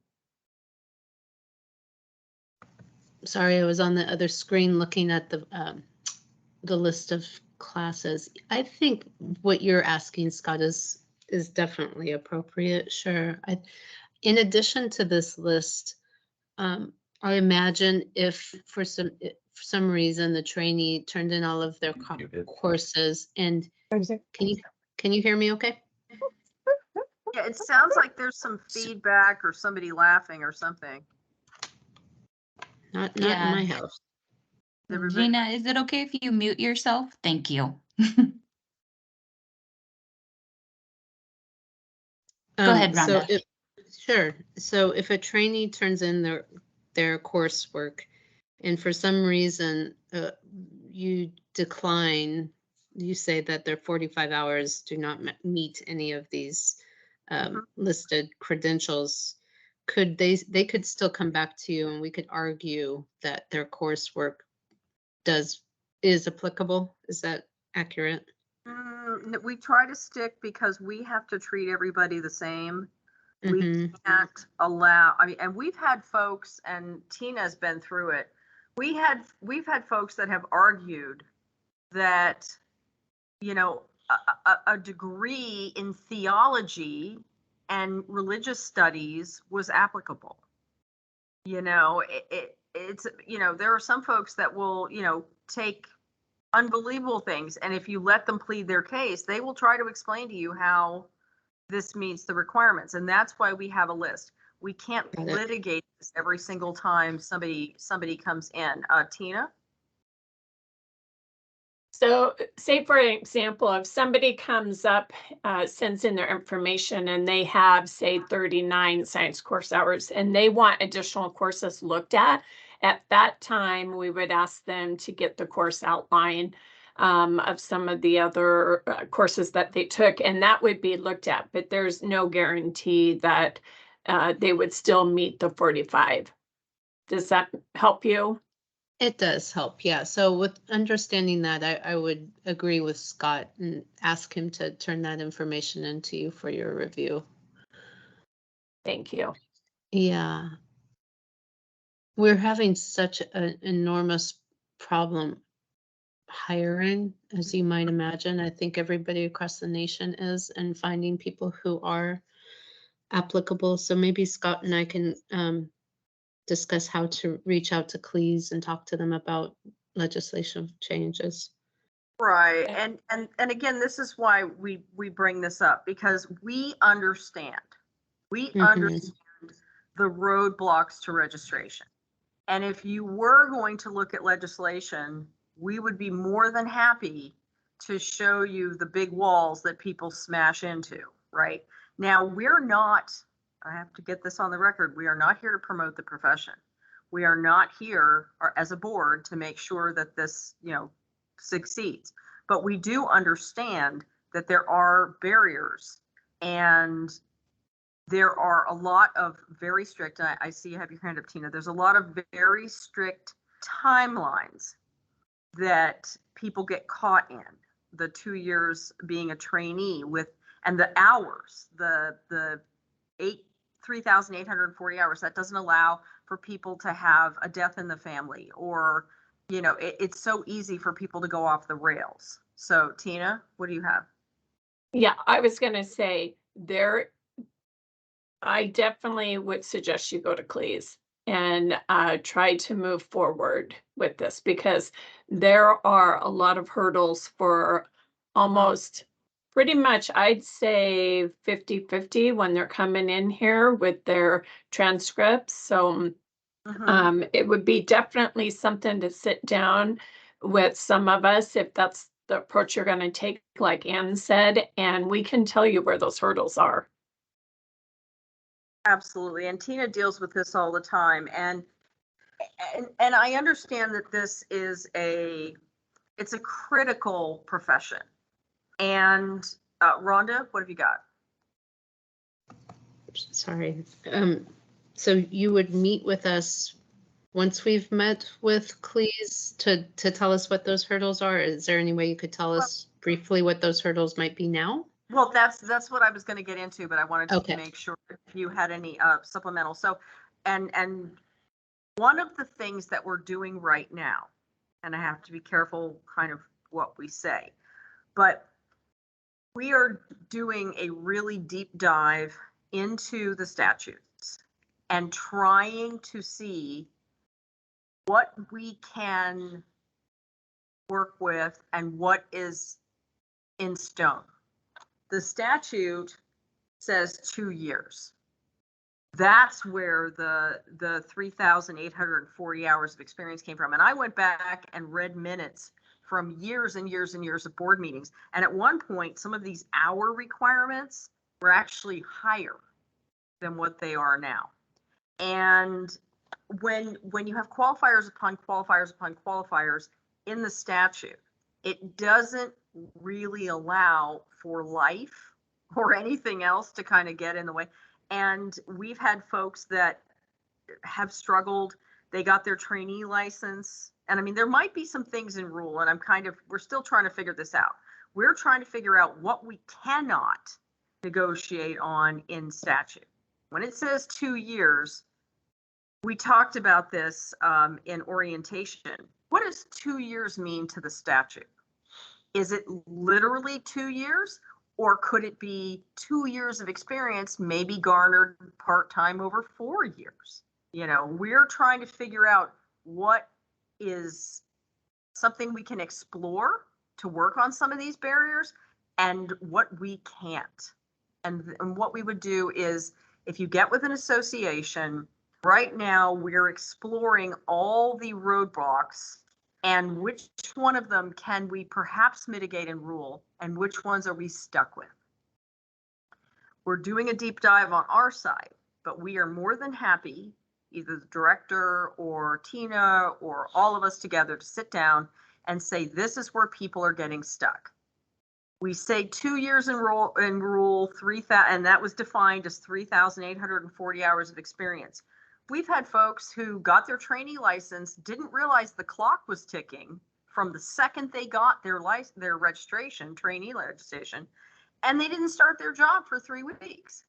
B: Sorry, I was on the other screen looking at the the list of classes. I think what you're asking, Scott, is definitely appropriate. Sure. In addition to this list, I imagine if for some reason the trainee turned in all of their courses, and can you hear me okay?
F: Yeah, it sounds like there's some feedback or somebody laughing or something.
B: Not
J: Yeah.
B: in my house.
F: Everybody-
J: Gina, is it okay if you mute yourself? Thank you. Go ahead,
B: So
J: Rhonda.
B: sure. So if a trainee turns in their coursework, and for some reason you decline, you say that their 45 hours do not meet any of these listed credentials, they could still come back to you and we could argue that their coursework is applicable. Is that accurate?
F: We try to stick because we have to treat everybody the same. We
B: Mhm.
F: can't allow, I mean, and we've had folks, and Tina's been through it. We've had folks that have argued that, you know, a degree in theology and religious studies was applicable. You know, it's, you know, there are some folks that will, you know, take unbelievable things, and if you let them plead their case, they will try to explain to you how this meets the requirements, and that's why we have a list. We can't
B: Got it.
F: litigate this every single time somebody comes in. Tina?
I: So say, for example, if somebody comes up, sends in their information and they have, say, 39 science course hours and they want additional courses looked at that time, we would ask them to get the course outline of some of the other courses that they took, and that would be looked at, but there's no guarantee that they would still meet the 45. Does that help you?
B: It does help, yeah. So with understanding that, I would agree with Scott and ask him to turn that information into you for your review.
I: Thank you.
B: Yeah. We're having such an enormous problem hiring, as you might imagine. I think everybody across the nation is, and finding people who are applicable. So maybe Scott and I can discuss how to reach out to CLEAS and talk to them about legislation changes.
F: Right. And again, this is why we bring this up, because we understand. We understand the roadblocks to registration. And if you were going to look at legislation, we would be more than happy to show you the big walls that people smash into, right? Now, we're not, I have to get this on the record, we are not here to promote the profession. We are not here as a board to make sure that this, you know, succeeds. But we do understand that there are barriers, and there are a lot of very strict, and I see you have your hand up, Tina, there's a lot of very strict timelines that people get caught in. The 2 years being a trainee with, and the hours, the 3,840 hours, that doesn't allow for people to have a death in the family, or, you know, it's so easy for people to go off the rails. So Tina, what do you have?
I: Yeah, I was going to say I definitely would suggest you go to CLEAS and try to move forward with this, because there are a lot of hurdles for almost pretty much, I'd say 50-50 when they're coming in here with their transcripts. So it would be definitely something to sit down with some of us, if that's the approach you're going to take, like Ann said, and we can tell you where those hurdles are.
F: Absolutely. And Tina deals with this all the time. And I understand that this is it's a critical profession. And Rhonda, what have you got?
B: Sorry. So you would meet with us once we've met with CLEAS to tell us what those hurdles are? Is there any way you could tell us briefly what those hurdles might be now?
F: Well, that's what I was going to get into, but I wanted to
B: Okay.
F: make sure if you had any supplemental. So, and one of the things that we're doing right now, and I have to be careful kind of what we say. But we are doing a really deep dive into the statutes and trying to see what we can work with and what is in stone. The statute says 2 years. That's where the 3,840 hours of experience came from. And I went back and read minutes from years and years and years of board meetings. And at one point, some of these hour requirements were actually higher than what they are now. And when you have qualifiers upon qualifiers upon qualifiers in the statute, it doesn't really allow for life or anything else to kind of get in the way. And we've had folks that have struggled. They got their trainee license. And I mean, there might be some things in rule, and we're still trying to figure this out. We're trying to figure out what we cannot negotiate on in statute. When it says 2 years, we talked about this in orientation. What does 2 years mean to the statute? Is it literally 2 years? Or could it be 2 years of experience, maybe garnered part-time over 4 years? You know, we're trying to figure out what is something we can explore to work on some of these barriers and what we can't. And what we would do is, if you get with an association, right now we're exploring all the roadblocks and which one of them can we perhaps mitigate and rule, and which ones are we stuck with? We're doing a deep dive on our side, but we are more than happy, either the director or Tina or all of us together, to sit down and say, this is where people are getting stuck. We say 2 years in rule 3,000, and that was defined as 3,840 hours of experience. We've had folks who got their trainee license, didn't realize the clock was ticking from the second they got their registration, trainee registration, and they didn't start their job for 3 weeks.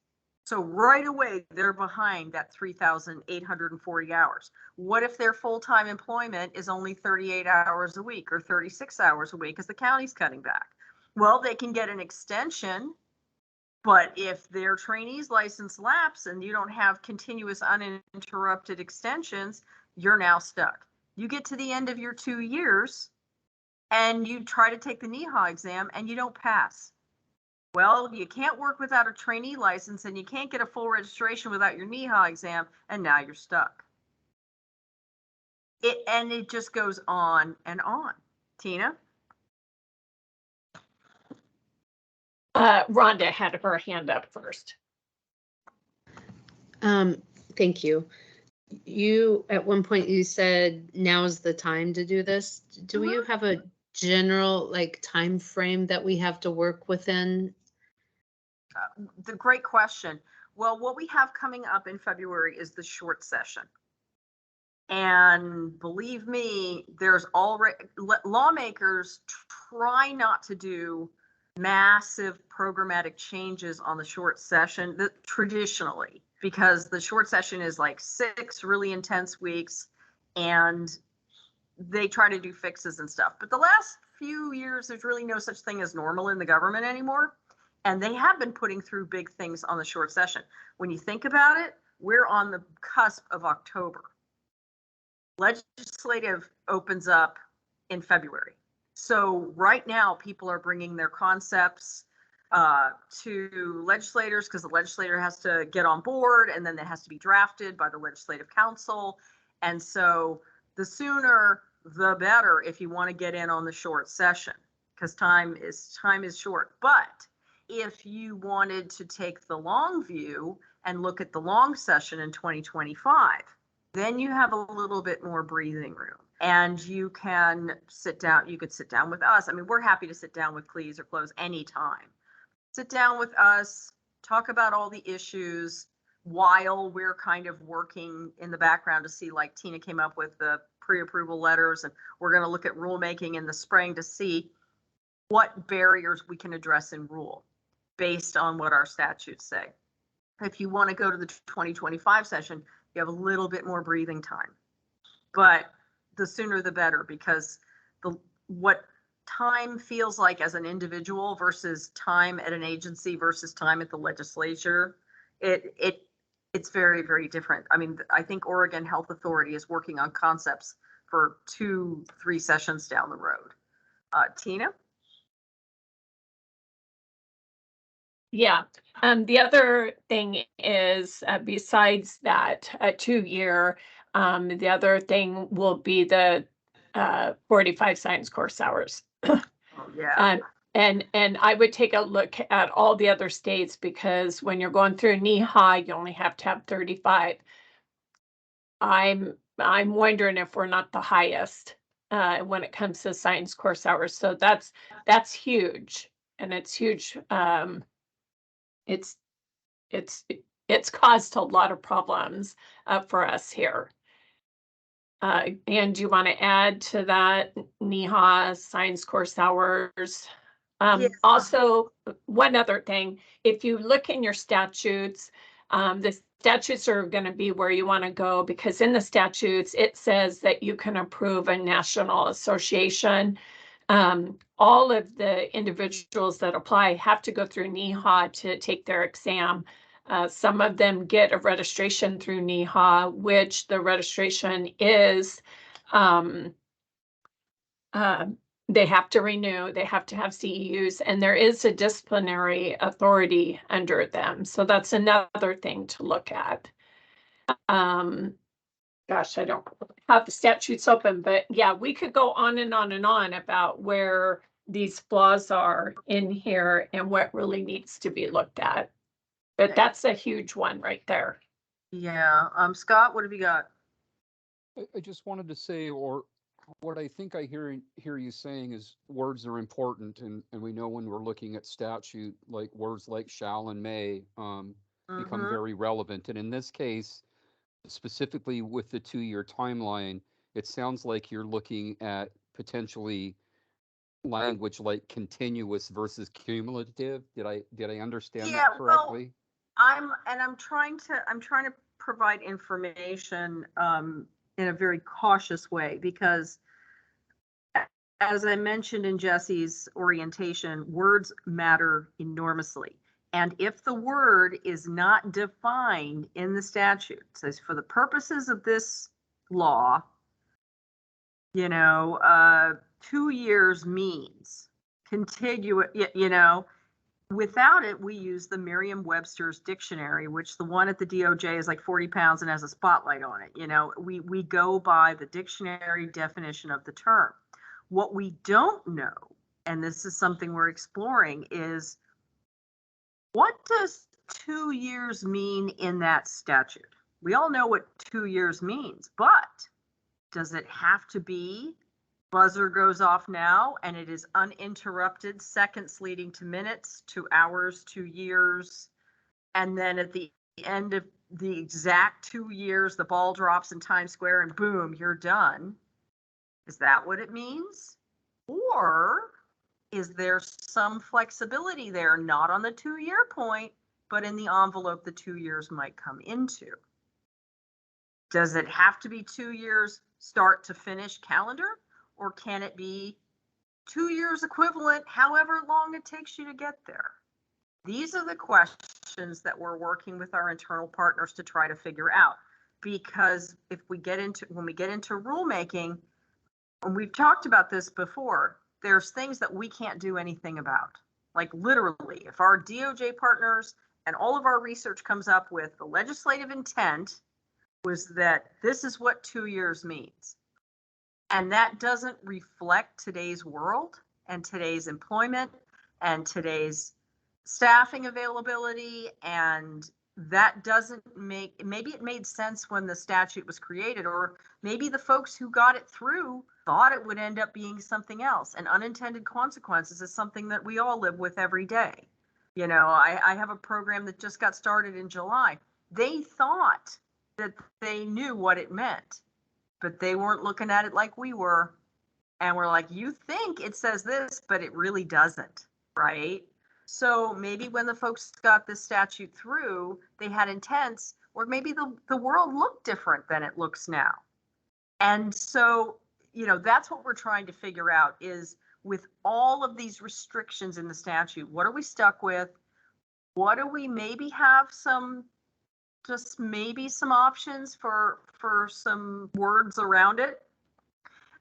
F: So right away, they're behind that 3,840 hours. What if their full-time employment is only 38 hours a week or 36 hours a week because the county's cutting back? Well, they can get an extension. But if their trainee's license lapse and you don't have continuous uninterrupted extensions, you're now stuck. You get to the end of your 2 years and you try to take the NEHA exam and you don't pass. Well, you can't work without a trainee license and you can't get a full registration without your NEHA exam, and now you're stuck. It just goes on and on. Tina?
I: Rhonda had her hand up first.
B: Thank you. You, at one point you said now is the time to do this. Do you have a general time frame that we have to work within?
F: The great question. Well, what we have coming up in February is the short session. And believe me, there's already lawmakers try not to do massive programmatic changes on the short session traditionally, because the short session is like 6 really intense weeks and they try to do fixes and stuff. But the last few years, there's really no such thing as normal in the government anymore. And they have been putting through big things on the short session. When you think about it, we're on the cusp of October. Legislative opens up in February. So right now, people are bringing their concepts to legislators because the legislator has to get on board, and then it has to be drafted by the legislative council. And so the sooner the better if you want to get in on the short session, because time is short. But if you wanted to take the long view and look at the long session in 2025, then you have a little bit more breathing room. And you can sit down, you could sit down with us. I mean, we're happy to sit down with Cleese or Close anytime. Sit down with us, talk about all the issues while we're kind of working in the background to see, like Tina came up with the pre-approval letters, and we're going to look at rulemaking in the spring to see what barriers we can address in rule based on what our statutes say. If you want to go to the 2025 session, you have a little bit more breathing time. But the sooner the better, because what time feels like as an individual versus time at an agency versus time at the legislature, it's very, very different. I mean, I think Oregon Health Authority is working on concepts for 2-3 sessions down the road. Tina?
I: Yeah. The other thing is, besides that 2-year, the other thing will be the 45 science course hours.
F: Oh, yeah.
I: And I would take a look at all the other states, because when you're going through NEHA, you only have to have 35. I'm wondering if we're not the highest when it comes to science course hours. So that's huge, and it's huge. It's caused a lot of problems for us here. And do you want to add to that, NEHA science course hours?
F: Yeah.
I: Also, one other thing, if you look in your statutes, the statutes are going to be where you want to go, because in the statutes, it says that you can approve a national association. All of the individuals that apply have to go through NEHA to take their exam. Some of them get a registration through NEHA, which the registration is, they have to renew, they have to have CEUs, and there is a disciplinary authority under them. So that's another thing to look at. Gosh, I don't have the statutes open, but yeah, we could go on and on and on about where these flaws are in here and what really needs to be looked at. But that's a huge one right there.
F: Yeah. Scott, what have you got?
A: I just wanted to say, or what I think I hear you saying is words are important, and we know when we're looking at statute, like words like shall and may become very relevant. And in this case, specifically with the 2-year timeline, it sounds like you're looking at potentially language like continuous versus cumulative. Did I understand that correctly?
F: Well, I'm trying to provide information in a very cautious way, because as I mentioned in Jesse's orientation, words matter enormously. And if the word is not defined in the statute, it says for the purposes of this law, 2 years means contiguous, without it, we use the Merriam-Webster's dictionary, which the one at the DOJ is like 40 pounds and has a spotlight on it. We go by the dictionary definition of the term. What we don't know, and this is something we're exploring, is what does 2 years mean in that statute? We all know what 2 years means, but does it have to be buzzer goes off now and it is uninterrupted, seconds leading to minutes, to hours, to years, and then at the end of the exact 2 years, the ball drops in Times Square and boom, you're done? Is that what it means? Or is there some flexibility there, not on the 2-year point, but in the envelope the 2 years might come into? Does it have to be 2 years start to finish calendar, or can it be 2 years equivalent, however long it takes you to get there? These are the questions that we're working with our internal partners to try to figure out. Because when we get into rulemaking, and we've talked about this before, there's things that we can't do anything about. Like literally, if our DOJ partners and all of our research comes up with the legislative intent was that this is what 2 years means, and that doesn't reflect today's world and today's employment and today's staffing availability, and that doesn't make, maybe it made sense when the statute was created, or maybe the folks who got it through thought it would end up being something else. And unintended consequences is something that we all live with every day. I have a program that just got started in July. They thought that they knew what it meant, but they weren't looking at it like we were. And we're like, you think it says this, but it really doesn't, right? So maybe when the folks got this statute through, they had intents, or maybe the world looked different than it looks now. And so, that's what we're trying to figure out is with all of these restrictions in the statute, what are we stuck with? What do we maybe have some, just maybe some options for some words around it?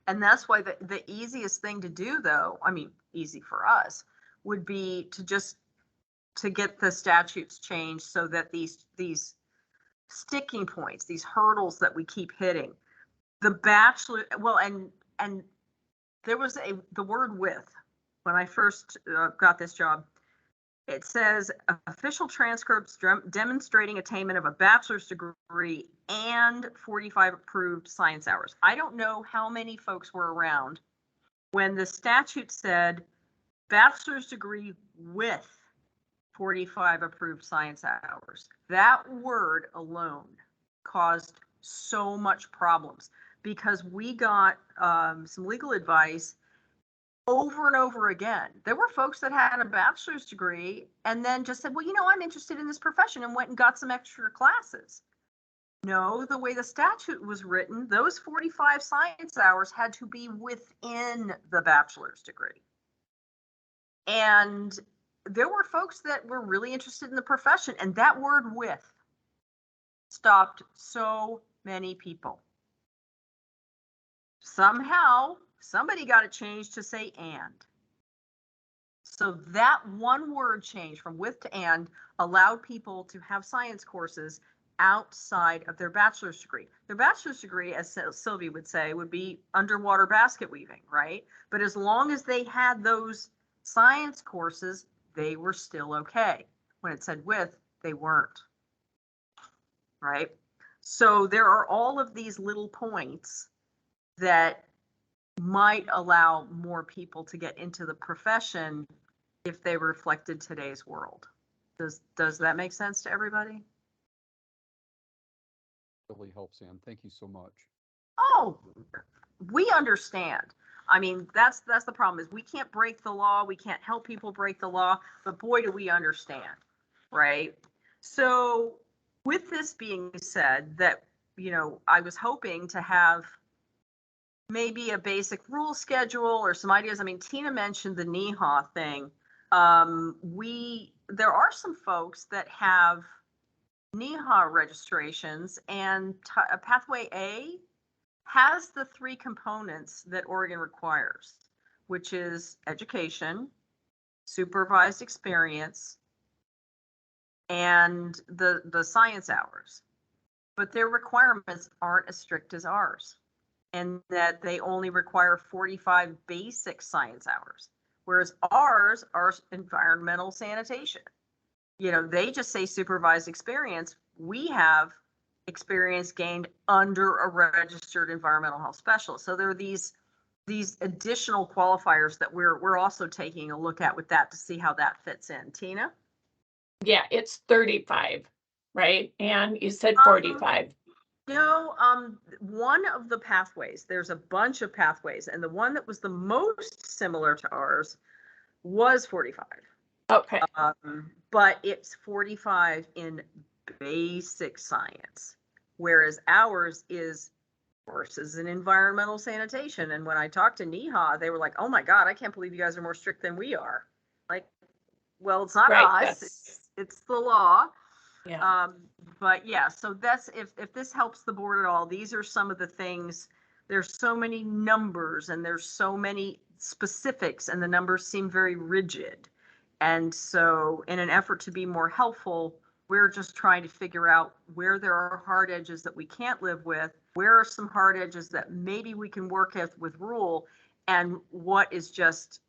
F: And that's why the easiest thing to do, though, I mean, easy for us, would be to just to get the statutes changed so that these sticking points, these hurdles that we keep hitting, the bachelor, well, and there was the word with, when I first got this job, it says official transcripts demonstrating attainment of a bachelor's degree and 45 approved science hours. I don't know how many folks were around when the statute said bachelor's degree with 45 approved science hours. That word alone caused so much problems because we got some legal advice over and over again. There were folks that had a bachelor's degree and then just said, well, you know, I'm interested in this profession, and went and got some extra classes. No, the way the statute was written, those 45 science hours had to be within the bachelor's degree. And there were folks that were really interested in the profession, and that word with stopped so many people. Somehow, somebody got it changed to say and. So that one word change from with to and allowed people to have science courses outside of their bachelor's degree. Their bachelor's degree, as Sylvie would say, would be underwater basket weaving, right? But as long as they had those science courses, they were still okay. When it said with, they weren't, right? So there are all of these little points that might allow more people to get into the profession if they reflected today's world. Does that make sense to everybody?
A: Really helps, Sam. Thank you so much.
F: Oh, we understand. I mean, that's the problem, is we can't break the law. We can't help people break the law, but boy, do we understand, right? So with this being said, that, you know, I was hoping to have maybe a basic rule schedule or some ideas. I mean, Tina mentioned the NEHA thing. There are some folks that have NEHA registrations, and Pathway A has the 3 components that Oregon requires, which is education, supervised experience, and the science hours. But their requirements aren't as strict as ours, and that they only require 45 basic science hours, whereas ours are environmental sanitation. You know, they just say supervised experience. We have experience gained under a registered environmental health specialist. So there are these additional qualifiers that we're also taking a look at with that to see how that fits in. Tina?
I: Yeah, it's 35, right? And you said 45.
F: No, one of the pathways, there's a bunch of pathways, and the one that was the most similar to ours was 45.
I: Okay.
F: But it's 45 in basic science, whereas ours is courses in environmental sanitation. And when I talked to NEHA, they were like, oh my God, I can't believe you guys are more strict than we are. Like, well, it's not
I: Right,
F: us, it's the law.
I: Yeah.
F: But yeah, so that's, if this helps the board at all, these are some of the things. There's so many numbers and there's so many specifics, and the numbers seem very rigid. And so in an effort to be more helpful, we're just trying to figure out where there are hard edges that we can't live with, where are some hard edges that maybe we can work with rule, and what is just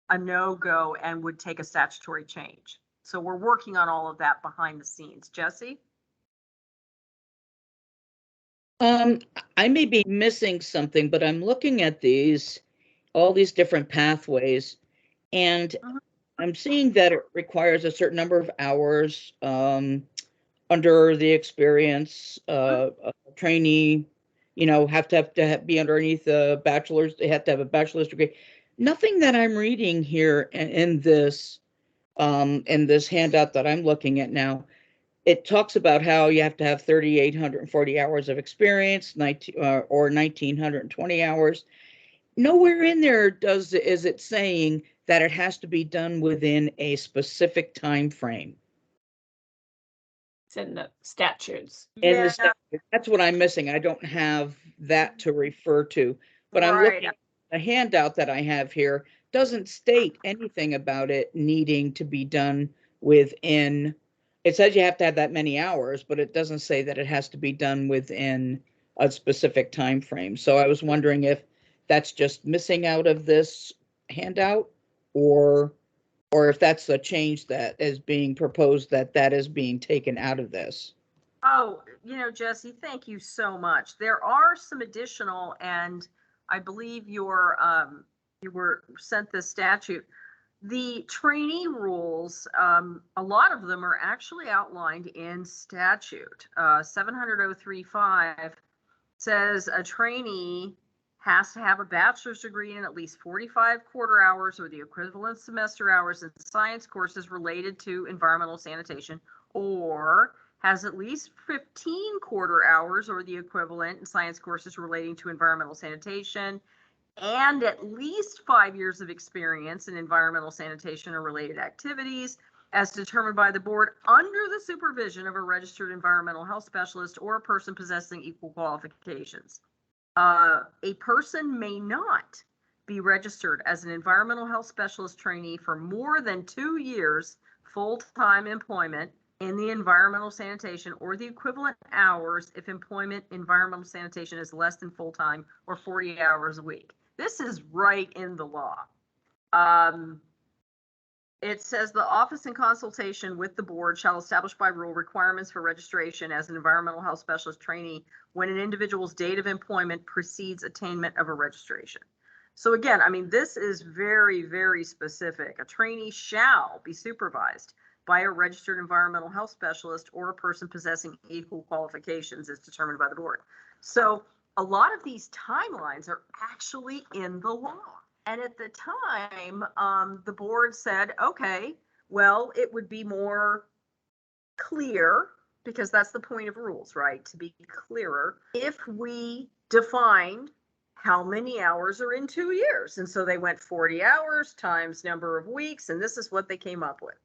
F: a no-go and would take a statutory change. So we're working on all of that behind the scenes. Jesse?
E: I may be missing something, but I'm looking at all these different pathways, and I'm seeing that it requires a certain number of hours under the experience. A trainee, you know, have to be underneath a bachelor's. They have to have a bachelor's degree. Nothing that I'm reading here in this handout that I'm looking at now. It talks about how you have to have 3,840 hours of experience, or 1,920 hours. nowhere in there is it saying that it has to be done within a specific time frame.
I: It's in the statutes.
E: In the
F: Yeah,
E: statute. That's what I'm missing. I don't have that to refer to, but I'm looking
F: right.
E: at the handout that I have here doesn't state anything about it needing to be done within. It says you have to have that many hours, but it doesn't say that it has to be done within a specific time frame. So I was wondering if that's just missing out of this handout, or if that's a change that is being proposed, that is being taken out of this.
F: Oh, Jesse, thank you so much. There are some additional, and I believe you were sent this statute. The trainee rules, a lot of them are actually outlined in statute. 700.035 says a trainee has to have a bachelor's degree in at least 45 quarter hours or the equivalent semester hours in science courses related to environmental sanitation, or has at least 15 quarter hours or the equivalent in science courses relating to environmental sanitation, and at least 5 years of experience in environmental sanitation or related activities as determined by the board under the supervision of a registered environmental health specialist or a person possessing equal qualifications. A person may not be registered as an environmental health specialist trainee for more than 2 years full-time employment in the environmental sanitation or the equivalent hours if employment environmental sanitation is less than full-time or 40 hours a week. This is right in the law. It says the office in consultation with the board shall establish by rule requirements for registration as an environmental health specialist trainee when an individual's date of employment precedes attainment of a registration. So again, I mean, this is very, very specific. A trainee shall be supervised by a registered environmental health specialist or a person possessing equal qualifications as determined by the board. So a lot of these timelines are actually in the law. And at the time, the board said, okay, well, it would be more clear, because that's the point of rules, right? To be clearer, if we defined how many hours are in 2 years. And so they went 40 hours times number of weeks, and this is what they came up with.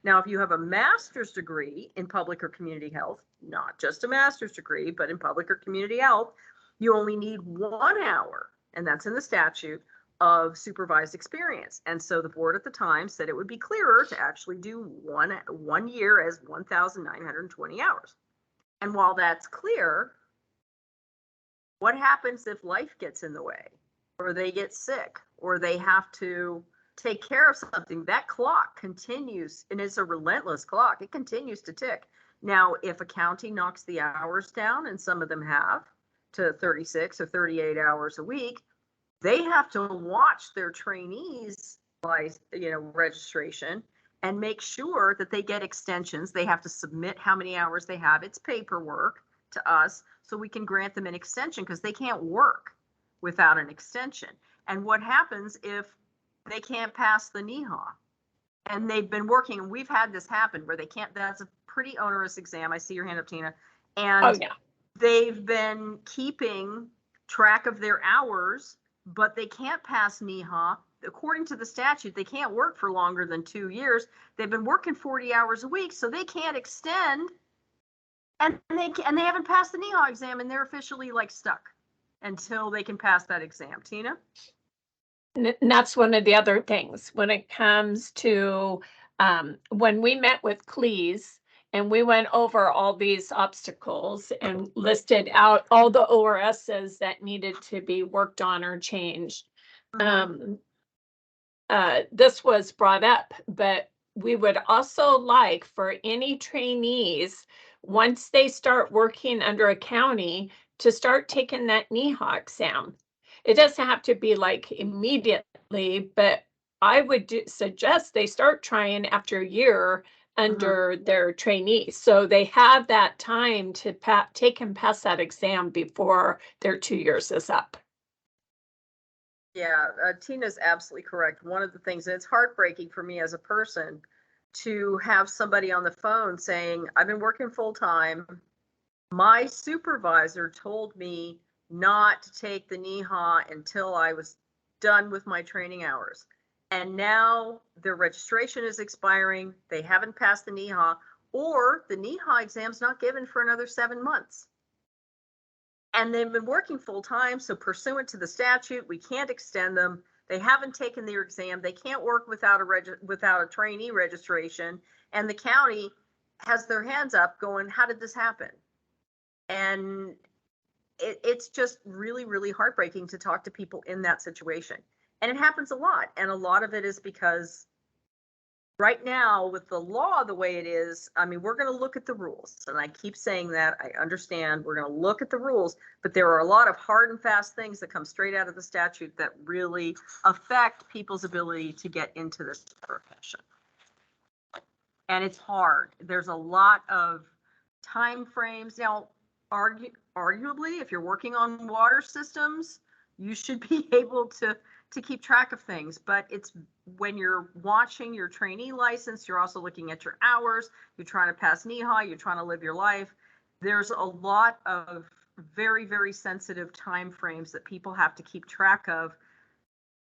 F: Now, if you have a master's degree in public or community health, not just a master's degree, but in public or community health, you only need 1 hour, and that's in the statute, of supervised experience. And so the board at the time said it would be clearer to actually do one year as 1,920 hours. And while that's clear, what happens if life gets in the way, or they get sick, or they have to take care of something? That clock continues, and it's a relentless clock. It continues to tick. Now, if a county knocks the hours down, and some of them have, to 36 or 38 hours a week, they have to watch their trainees, registration, and make sure that they get extensions. They have to submit how many hours they have. It's paperwork to us, so we can grant them an extension, because they can't work without an extension. And what happens if they can't pass the NEHA? And they've been working, and we've had this happen where they can't. That's a pretty onerous exam. I see your hand up, Tina. And they've been keeping track of their hours, but they can't pass NEHA. According to the statute, they can't work for longer than 2 years. They've been working 40 hours a week, so they can't extend, and they haven't passed the NEHA exam, and they're officially stuck until they can pass that exam. Tina?
I: And that's one of the other things when it comes to when we met with Cleese and we went over all these obstacles and listed out all the ORSs that needed to be worked on or changed. This was brought up, but we would also like for any trainees, once they start working under a county, to start taking that NEHA exam. It doesn't have to be immediately, but I would suggest they start trying after a year under their trainees, so they have that time to take and pass that exam before their 2 years is up.
F: Yeah, Tina's absolutely correct. One of the things, and it's heartbreaking for me as a person to have somebody on the phone saying, I've been working full time. My supervisor told me not to take the NEHA until I was done with my training hours. And now their registration is expiring. They haven't passed the NEHA, or the NEHA exam's not given for another 7 months. And they've been working full time, so pursuant to the statute, we can't extend them. They haven't taken their exam. They can't work without a trainee registration. And the county has their hands up going, how did this happen? And it's just really, really heartbreaking to talk to people in that situation. And it happens a lot. And a lot of it is because right now, with the law the way it is, I mean, we're going to look at the rules. And I keep saying that. I understand we're going to look at the rules, but there are a lot of hard and fast things that come straight out of the statute that really affect people's ability to get into this profession. And it's hard. There's a lot of time frames. Now, arguably, if you're working on water systems, you should be able to keep track of things. But it's when you're watching your trainee license, you're also looking at your hours, you're trying to pass NEHA, you're trying to live your life. There's a lot of very, very sensitive time frames that people have to keep track of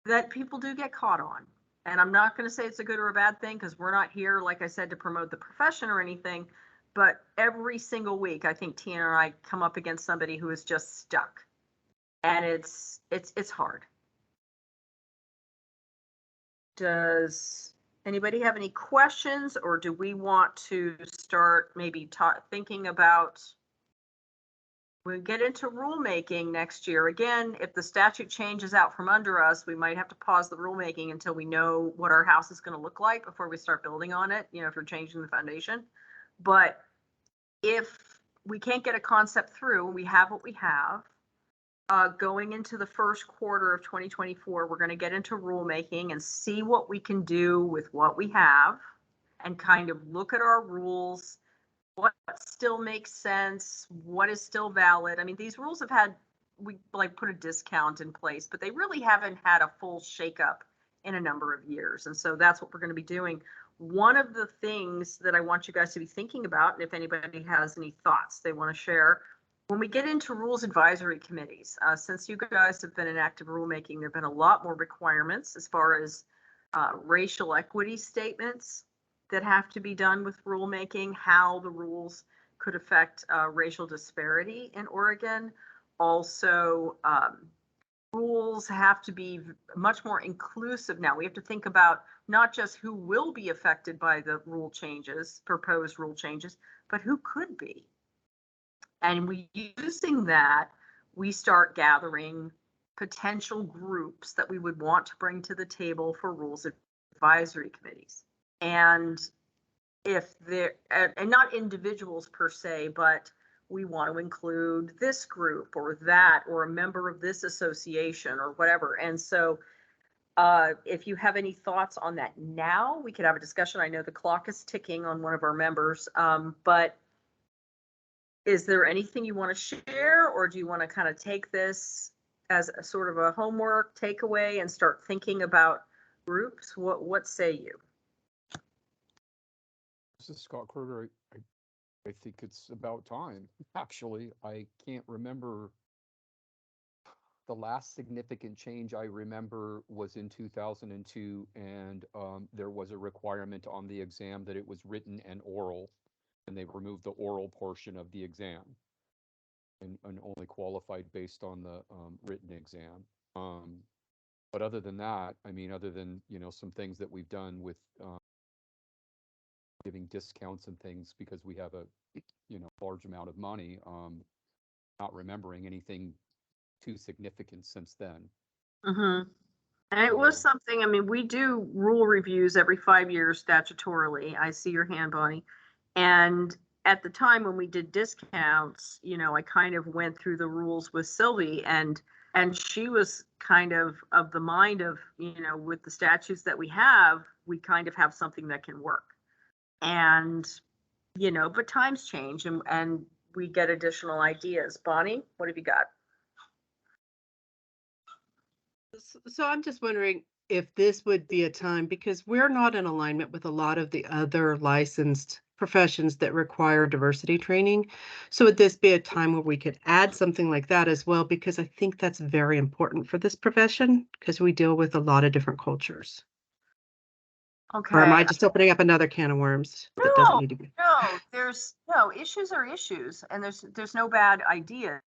F: that people do get caught on. And I'm not going to say it's a good or a bad thing, because we're not here, like I said, to promote the profession or anything. But every single week, I think Tina and I come up against somebody who is just stuck, and it's hard. Does anybody have any questions, or do we want to start maybe thinking about, we get into rulemaking next year? Again, if the statute changes out from under us, we might have to pause the rulemaking until we know what our house is going to look like before we start building on it, you know, if you're changing the foundation. But if we can't get a concept through, we have what we have. Going into the first quarter of 2024, we're going to get into rulemaking and see what we can do with what we have, and kind of look at our rules, what still makes sense, what is still valid. I mean, these rules have had, we like put a discount in place, but they really haven't had a full shakeup in a number of years. And so that's what we're going to be doing. One of the things that I want you guys to be thinking about, and if anybody has any thoughts they want to share, when we get into rules advisory committees, since you guys have been in active rulemaking, there have been a lot more requirements as far as racial equity statements that have to be done with rulemaking, how the rules could affect racial disparity in Oregon. Also, rules have to be much more inclusive now. We have to think about not just who will be affected by the rule changes, proposed rule changes, but who could be. And using that, we start gathering potential groups that we would want to bring to the table for rules advisory committees. And if they're, and not individuals per se, but we want to include this group or that, or a member of this association or whatever. And so if you have any thoughts on that now, we could have a discussion. I know the clock is ticking on one of our members, but is there anything you want to share, or do you want to kind of take this as a sort of a homework takeaway and start thinking about groups? What say you?
A: This is Scott Kruger. I think it's about time, actually. I can't remember. The last significant change I remember was in 2002, and there was a requirement on the exam that it was written and oral, and they removed the oral portion of the exam and only qualified based on the written exam. But other than that, I mean, other than, you know, some things that we've done with giving discounts and things because we have a, you know, large amount of money, not remembering anything too significant since then.
F: Mm-hmm. And it was something, I mean, we do rule reviews every 5 years statutorily. I see your hand, Bonnie. And at the time when we did discounts, you know, I kind of went through the rules with Sylvie, and she was kind of the mind of, you know, with the statutes that we have, we kind of have something that can work. And, you know, but times change, and we get additional ideas. Bonnie, what have you got?
C: So I'm just wondering if this would be a time, because we're not in alignment with a lot of the other licensed professions that require diversity training. So would this be a time where we could add something like that as well? Because I think that's very important for this profession because we deal with a lot of different cultures. Or am
F: Okay.
C: I just opening up another can of worms that doesn't need to be?
F: No, there's no issues are issues, and there's no bad ideas.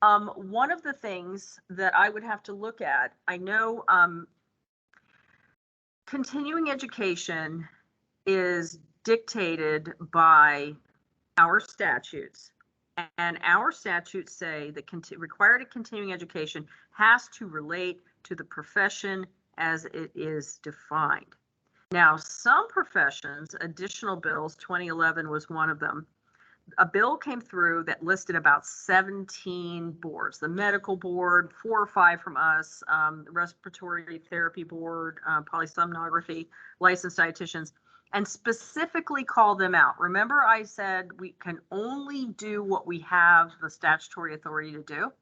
F: One of the things that I would have to look at, I know continuing education is dictated by our statutes, and our statutes say that required continuing education has to relate to the profession as it is defined. Now, some professions, additional bills, 2011 was one of them. A bill came through that listed about 17 boards, the medical board, 4 or 5 from us, the respiratory therapy board, polysomnography, licensed dietitians, and specifically called them out. Remember, I said we can only do what we have the statutory authority to do.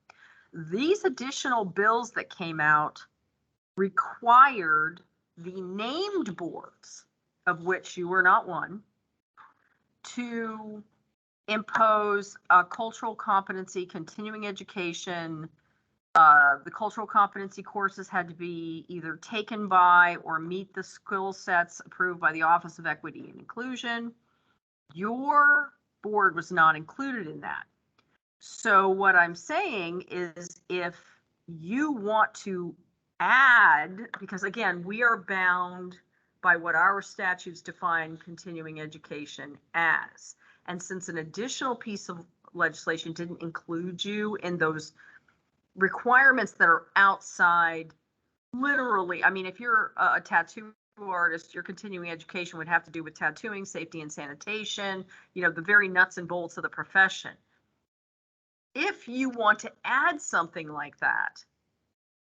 F: These additional bills that came out required the named boards, of which you were not one, to impose a cultural competency, continuing education. The cultural competency courses had to be either taken by or meet the skill sets approved by the Office of Equity and Inclusion. Your board was not included in that. So what I'm saying is if you want to add, because again, we are bound by what our statutes define continuing education as. And since an additional piece of legislation didn't include you in those requirements that are outside, literally, I mean, if you're a tattoo artist, your continuing education would have to do with tattooing, safety and sanitation, you know, the very nuts and bolts of the profession. If you want to add something like that,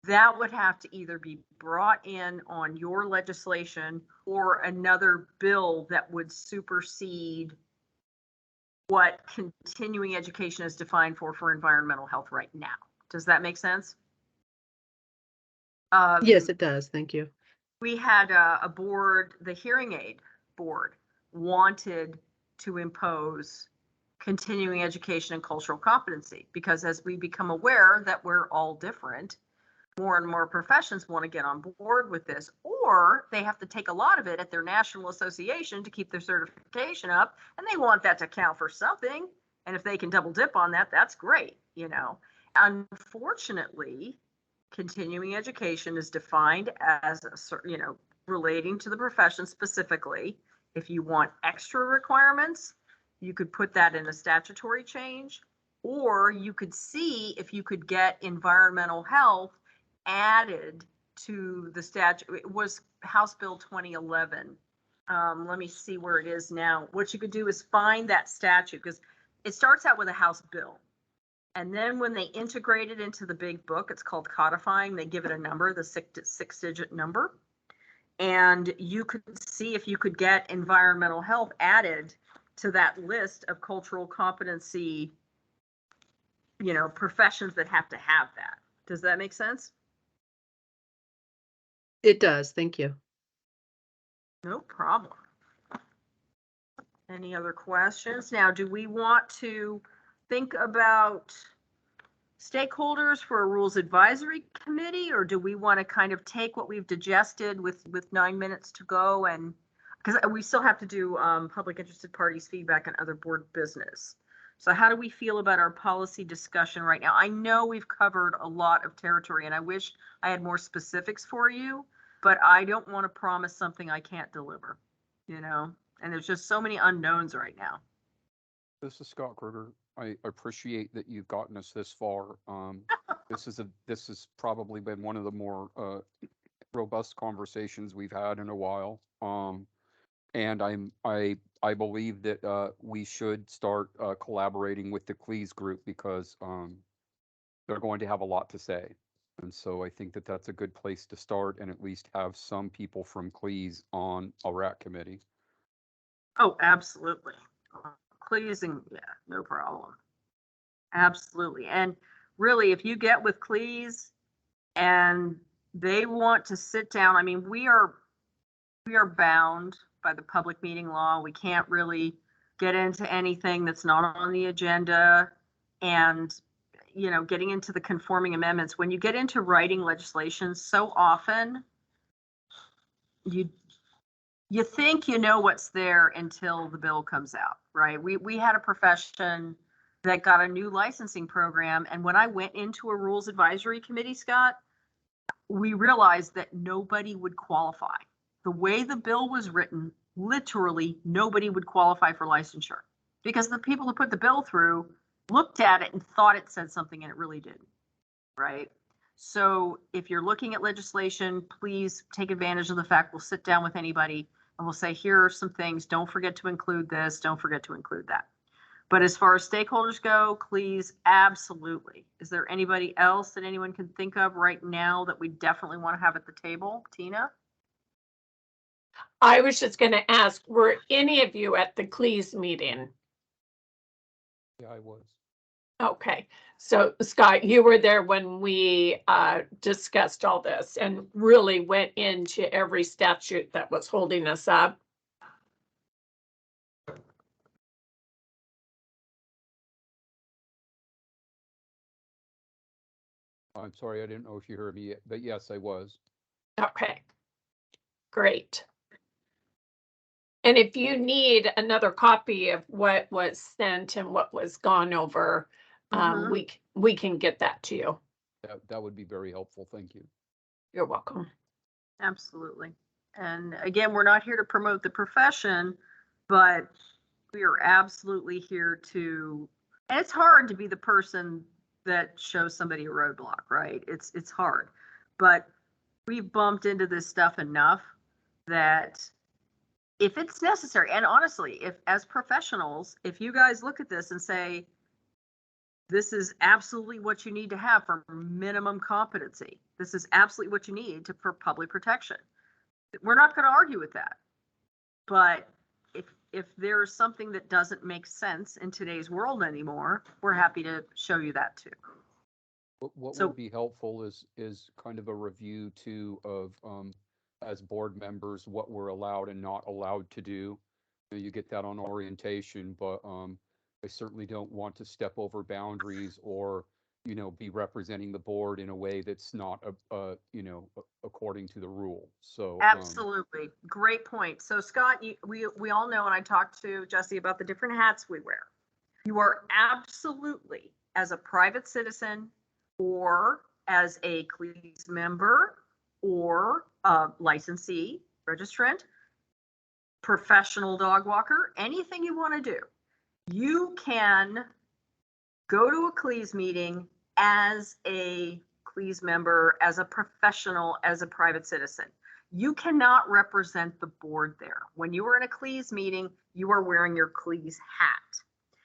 F: that would have to either be brought in on your legislation or another bill that would supersede what continuing education is defined for environmental health right now. Does that make sense?
C: Yes, it does. Thank you.
F: We had a board, the hearing aid board wanted to impose continuing education and cultural competency because as we become aware that we're all different, more and more professions want to get on board with this, or they have to take a lot of it at their national association to keep their certification up, and they want that to count for something. And if they can double dip on that, that's great, you know. Unfortunately, continuing education is defined as a certain, you know, relating to the profession specifically. If you want extra requirements, you could put that in a statutory change, or you could see if you could get environmental health added to the statute. It was House Bill 2011. Let me see where it is now. What you could do is find that statute because it starts out with a House bill. And then when they integrate it into the big book, it's called codifying. They give it a number, the six-digit number. And you could see if you could get environmental health added to that list of cultural competency, you know, professions that have to have that. Does that make sense?
C: It does. Thank you.
F: No problem. Any other questions? Now, do we want to think about stakeholders for a rules advisory committee, or do we want to kind of take what we've digested with 9 minutes to go, and because we still have to do public interested parties feedback and other board business. So how do we feel about our policy discussion right now? I know we've covered a lot of territory and I wish I had more specifics for you, but I don't want to promise something I can't deliver, you know, and there's just so many unknowns right now.
A: This is Scott Kruger. I appreciate that you've gotten us this far. This has probably been one of the more robust conversations we've had in a while. And I believe that we should start collaborating with the CLEAS group because they're going to have a lot to say. And so I think that that's a good place to start and at least have some people from CLEAS on a RAC committee.
F: Oh, absolutely. CLEAS, yeah, no problem. Absolutely. And really, if you get with CLEAS and they want to sit down, I mean, we are bound by the public meeting law. We can't really get into anything that's not on the agenda. And, you know, getting into the conforming amendments, when you get into writing legislation, so often you think you know what's there until the bill comes out, right? We had a profession that got a new licensing program. And when I went into a rules advisory committee, Scott, we realized that nobody would qualify. The way the bill was written, literally nobody would qualify for licensure because the people who put the bill through looked at it and thought it said something and it really didn't, right? So if you're looking at legislation, please take advantage of the fact we'll sit down with anybody and we'll say, here are some things, don't forget to include this, don't forget to include that. But as far as stakeholders go, please, absolutely. Is there anybody else that anyone can think of right now that we definitely want to have at the table? Tina?
I: I was just going to ask, were any of you at the CLEAS meeting?
A: Yeah, I was.
I: Okay, so Scott, you were there when we discussed all this and really went into every statute that was holding us up.
A: I'm sorry, I didn't know if you heard me, but yes, I was.
I: Okay, great. And if you need another copy of what was sent and what was gone over, we can get that to you.
A: That would be very helpful. Thank you.
I: You're welcome.
F: Absolutely. And again, we're not here to promote the profession, but we are absolutely here to, and it's hard to be the person that shows somebody a roadblock, right? It's hard, but we've bumped into this stuff enough that if it's necessary, and honestly, if as professionals, if you guys look at this and say, this is absolutely what you need to have for minimum competency, this is absolutely what you need for public protection, we're not going to argue with that. But if there's something that doesn't make sense in today's world anymore, we're happy to show you that too.
A: What would be helpful is kind of a review too of as board members what we're allowed and not allowed to do. You get that on orientation, but I certainly don't want to step over boundaries or be representing the board in a way that's not according to the rule. So
F: absolutely, great point. So Scott, we all know, and I talked to Jesse about the different hats we wear. You are absolutely, as a private citizen or as a CLEAS member or a licensee, registrant, professional dog walker, anything you want to do, you can go to a CLEAS meeting as a CLEAS member, as a professional, as a private citizen. You cannot represent the board there. When you are in a CLEAS meeting, you are wearing your CLEAS hat.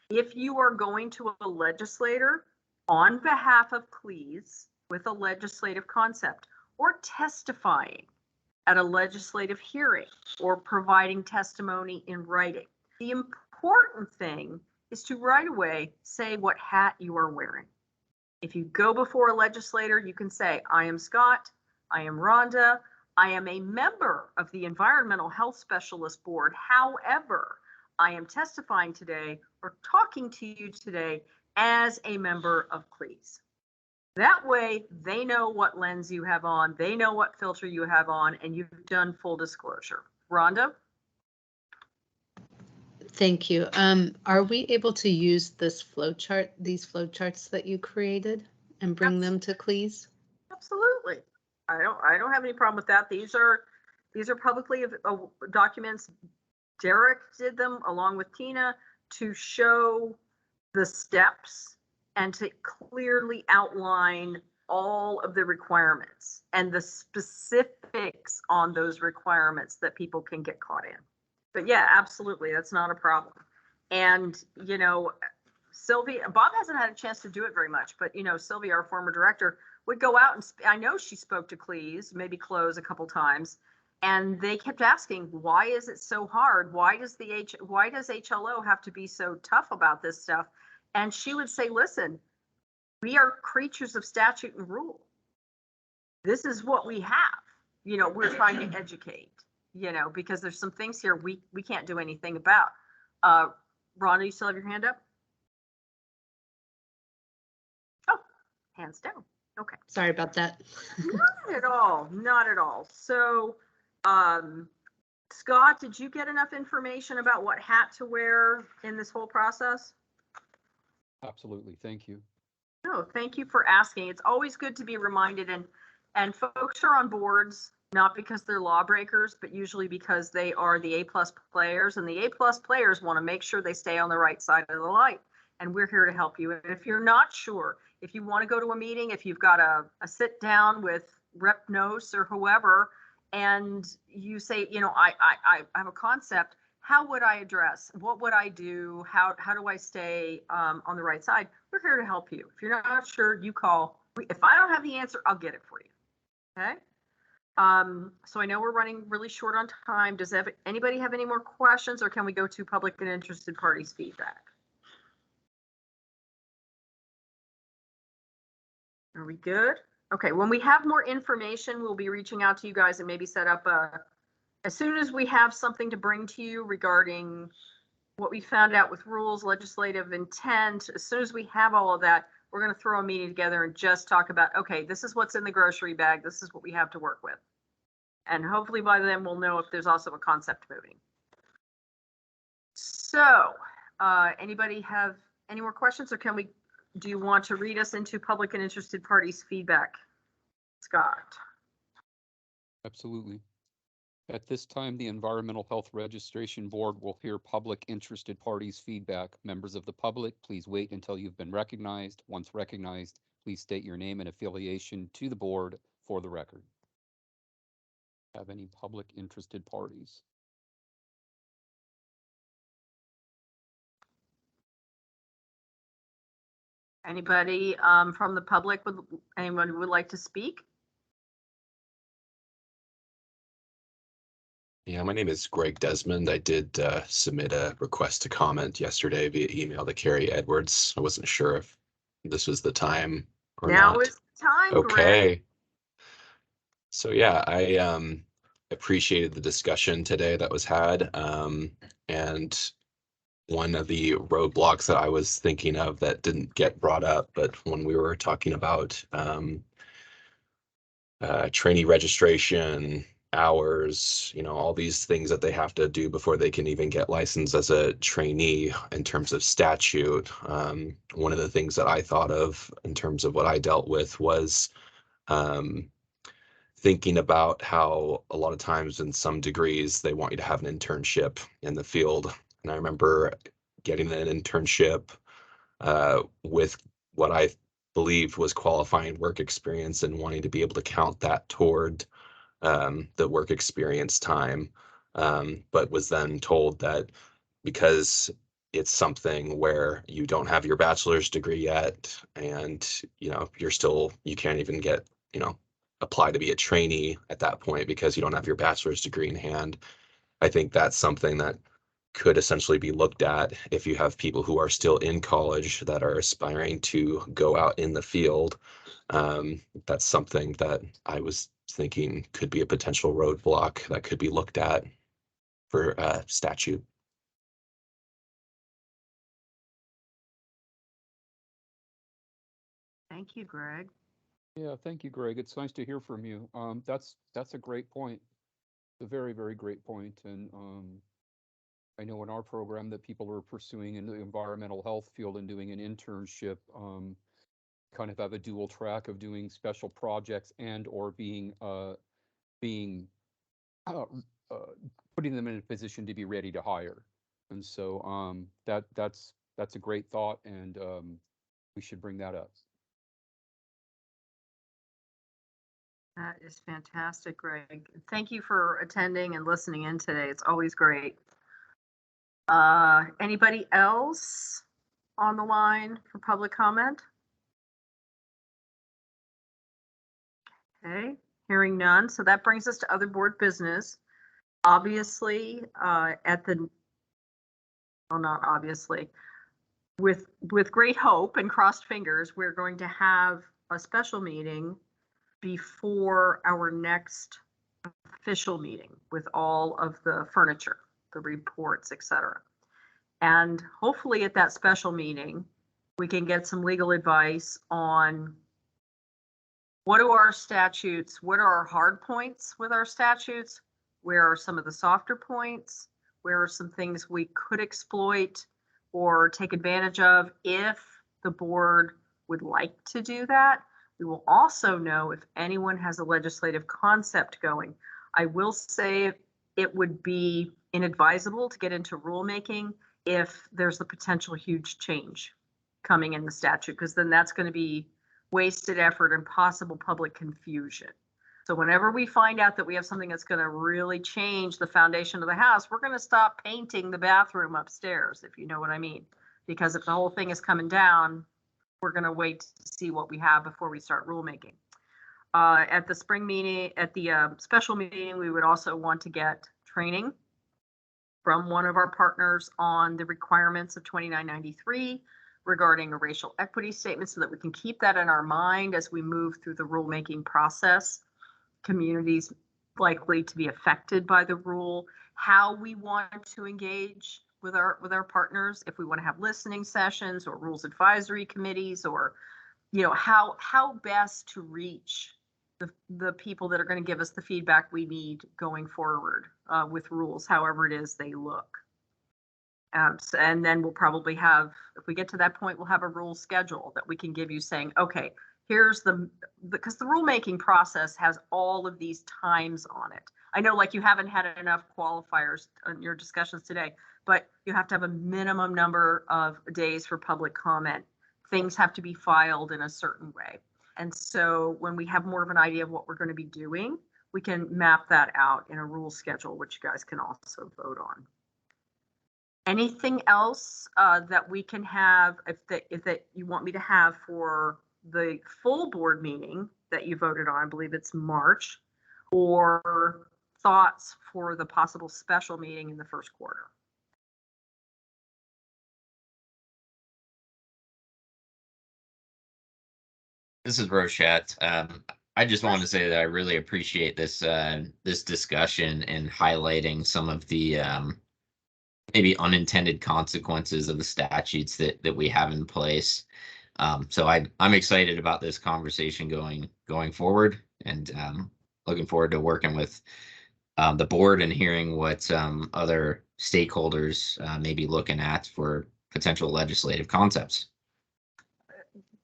F: If you are going to a legislator on behalf of CLEAS with a legislative concept or testifying at a legislative hearing or providing testimony in writing, the important thing is to right away say what hat you are wearing. If you go before a legislator, you can say, I am Scott, I am Rhonda, I am a member of the Environmental Health Specialist Board. However, I am testifying today or talking to you today as a member of CLEAS. That way, they know what lens you have on, they know what filter you have on, and you've done full disclosure. Rhonda?
B: Thank you. Are we able to use this flowchart, these flowcharts that you created, and bring them to CLEAS?
F: Absolutely. I don't have any problem with that. These are publicly documents. Derek did them along with Tina to show the steps and to clearly outline all of the requirements and the specifics on those requirements that people can get caught in. But yeah, absolutely, that's not a problem. And Sylvia, Bob hasn't had a chance to do it very much, but Sylvia, our former director, would go out and I know she spoke to CLEAS, maybe Close a couple times, and they kept asking, why is it so hard? Why does HLO have to be so tough about this stuff? And she would say, listen, we are creatures of statute and rule. This is what we have. We're trying to educate. you know, because there's some things here we can't do anything about. Rhonda, you still have your hand up? Oh, hands down. Okay.
B: Sorry about that.
F: Not at all. Not at all. So, Scott, did you get enough information about what hat to wear in this whole process?
A: Absolutely. Thank you.
F: No, thank you for asking. It's always good to be reminded, and folks are on boards not because they're lawbreakers, but usually because they are the A+ players, and the A+ players want to make sure they stay on the right side of the light. And we're here to help you. And if you're not sure, if you want to go to a meeting, if you've got a sit down with Rep Nose or whoever, and you say, you know, I have a concept, how would I address? What would I do? How do I stay on the right side? We're here to help you. If you're not sure, you call. If I don't have the answer, I'll get it for you. Okay. So I know we're running really short on time. Does anybody have any more questions, or can we go to public and interested parties feedback? Are we good? Okay, when we have more information, we'll be reaching out to you guys and maybe set up as soon as we have something to bring to you regarding what we found out with rules, legislative intent, as soon as we have all of that, we're going to throw a meeting together and just talk about, okay, this is what's in the grocery bag. This is what we have to work with. And hopefully by then we'll know if there's also a concept moving. So anybody have any more questions, or do you want to read us into public and interested parties feedback, Scott?
A: Absolutely. At this time, the Environmental Health Registration Board will hear public interested parties feedback. Members of the public, please wait until you've been recognized. Once recognized, please state your name and affiliation to the board for the record. Have any public interested parties?
F: Anybody from the public, anyone who would like to speak?
K: Yeah, my name is Greg Desmond. I did submit a request to comment yesterday via email to Carrie Edwards. I wasn't sure if this was the time or
F: Now
K: not.
F: is the time, Greg.
K: Okay. So yeah, I appreciated the discussion today that was had. And one of the roadblocks that I was thinking of that didn't get brought up, but when we were talking about trainee registration, hours, you know, all these things that they have to do before they can even get licensed as a trainee in terms of statute. One of the things that I thought of in terms of what I dealt with was thinking about how a lot of times in some degrees they want you to have an internship in the field. And I remember getting an internship with what I believed was qualifying work experience and wanting to be able to count that toward the work experience time, but was then told that because it's something where you don't have your bachelor's degree yet, and you know you can't even get apply to be a trainee at that point because you don't have your bachelor's degree in hand. I think that's something that could essentially be looked at if you have people who are still in college that are aspiring to go out in the field. That's something that I was thinking could be a potential roadblock that could be looked at for statute.
F: Thank you, Greg.
A: Yeah, thank you, Greg. It's nice to hear from you. That's a great point. It's a very, very great point. And I know in our program that people are pursuing in the environmental health field and doing an internship, kind of have a dual track of doing special projects and or being putting them in a position to be ready to hire. And so that's a great thought, and we should bring that up.
F: That is fantastic, Greg. Thank you for attending and listening in today. It's always great. Anybody else on the line for public comment? Okay, hearing none. So that brings us to other board business. Obviously, not obviously, with great hope and crossed fingers, we're going to have a special meeting before our next official meeting with all of the furniture, the reports, etc. And hopefully at that special meeting, we can get some legal advice on what are our statutes, what are our hard points with our statutes, where are some of the softer points, where are some things we could exploit or take advantage of if the board would like to do that. We will also know if anyone has a legislative concept going. I will say it would be inadvisable to get into rulemaking if there's the potential huge change coming in the statute, because then that's going to be wasted effort and possible public confusion. So whenever we find out that we have something that's going to really change the foundation of the house, we're going to stop painting the bathroom upstairs, if you know what I mean. Because if the whole thing is coming down, we're going to wait to see what we have before we start rulemaking. At the spring meeting, at the special meeting, we would also want to get training from one of our partners on the requirements of 2993 regarding a racial equity statement, so that we can keep that in our mind as we move through the rulemaking process. Communities likely to be affected by the rule, how we want to engage with our partners, if we want to have listening sessions or rules advisory committees, or how best to reach the people that are going to give us the feedback we need going forward with rules, however it is they look. And then we'll probably have, if we get to that point, we'll have a rule schedule that we can give you saying, okay, here's because the rulemaking process has all of these times on it. I know, like, you haven't had enough qualifiers in your discussions today, but you have to have a minimum number of days for public comment. Things have to be filed in a certain way. And so when we have more of an idea of what we're going to be doing, we can map that out in a rule schedule, which you guys can also vote on. Anything else that we can have, if that you want me to have for the full board meeting that you voted on, I believe it's March, or thoughts for the possible special meeting in the first quarter?
D: This is Rochette. I just wanted to say that I really appreciate this this discussion and highlighting some of the maybe unintended consequences of the statutes that we have in place. So I'm excited about this conversation going forward, and looking forward to working with the board and hearing what other stakeholders may be looking at for potential legislative concepts.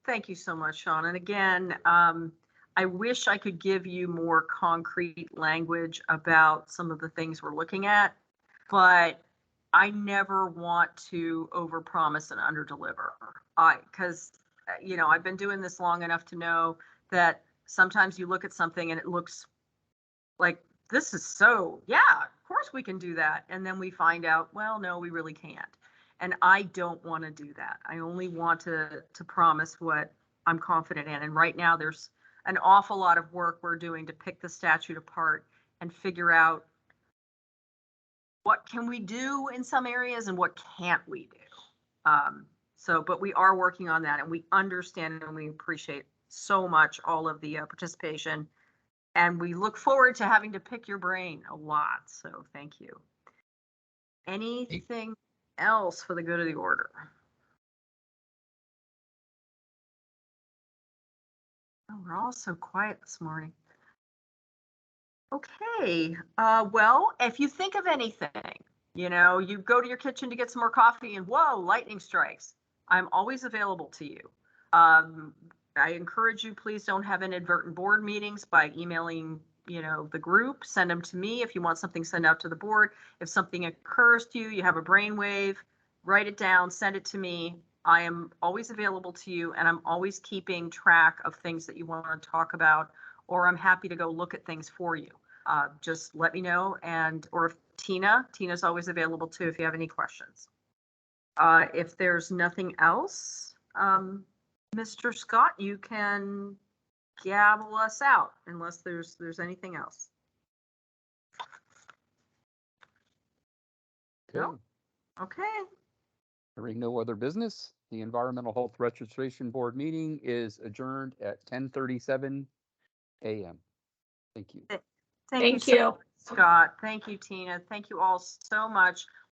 F: Thank you so much, Sean. And again, I wish I could give you more concrete language about some of the things we're looking at, but I never want to overpromise and underdeliver. Because I've been doing this long enough to know that sometimes you look at something and it looks like, this is yeah, of course we can do that. And then we find out, well, no, we really can't. And I don't want to do that. I only want to promise what I'm confident in. And right now there's an awful lot of work we're doing to pick the statute apart and figure out what can we do in some areas and what can't we do. But we are working on that, and we understand and we appreciate so much all of the participation. And we look forward to having to pick your brain a lot. So thank you. Anything else for the good of the order? Oh, we're all so quiet this morning. Okay, well, if you think of anything, you go to your kitchen to get some more coffee and whoa, lightning strikes, I'm always available to you. I encourage you, please don't have inadvertent board meetings by emailing the group. Send them to me if you want something sent out to the board. If something occurs to you, you have a brainwave, write it down, send it to me. I am always available to you, and I'm always keeping track of things that you want to talk about, or I'm happy to go look at things for you. Just let me know, or if Tina's always available too if you have any questions. If there's nothing else, Mr. Scott, you can gavel us out unless there's anything else. No? Okay.
A: Hearing no other business, the Environmental Health Registration Board meeting is adjourned at 10:37 a.m. Thank you.
I: Thank you.
F: Scott. Thank you, Tina. Thank you all so much.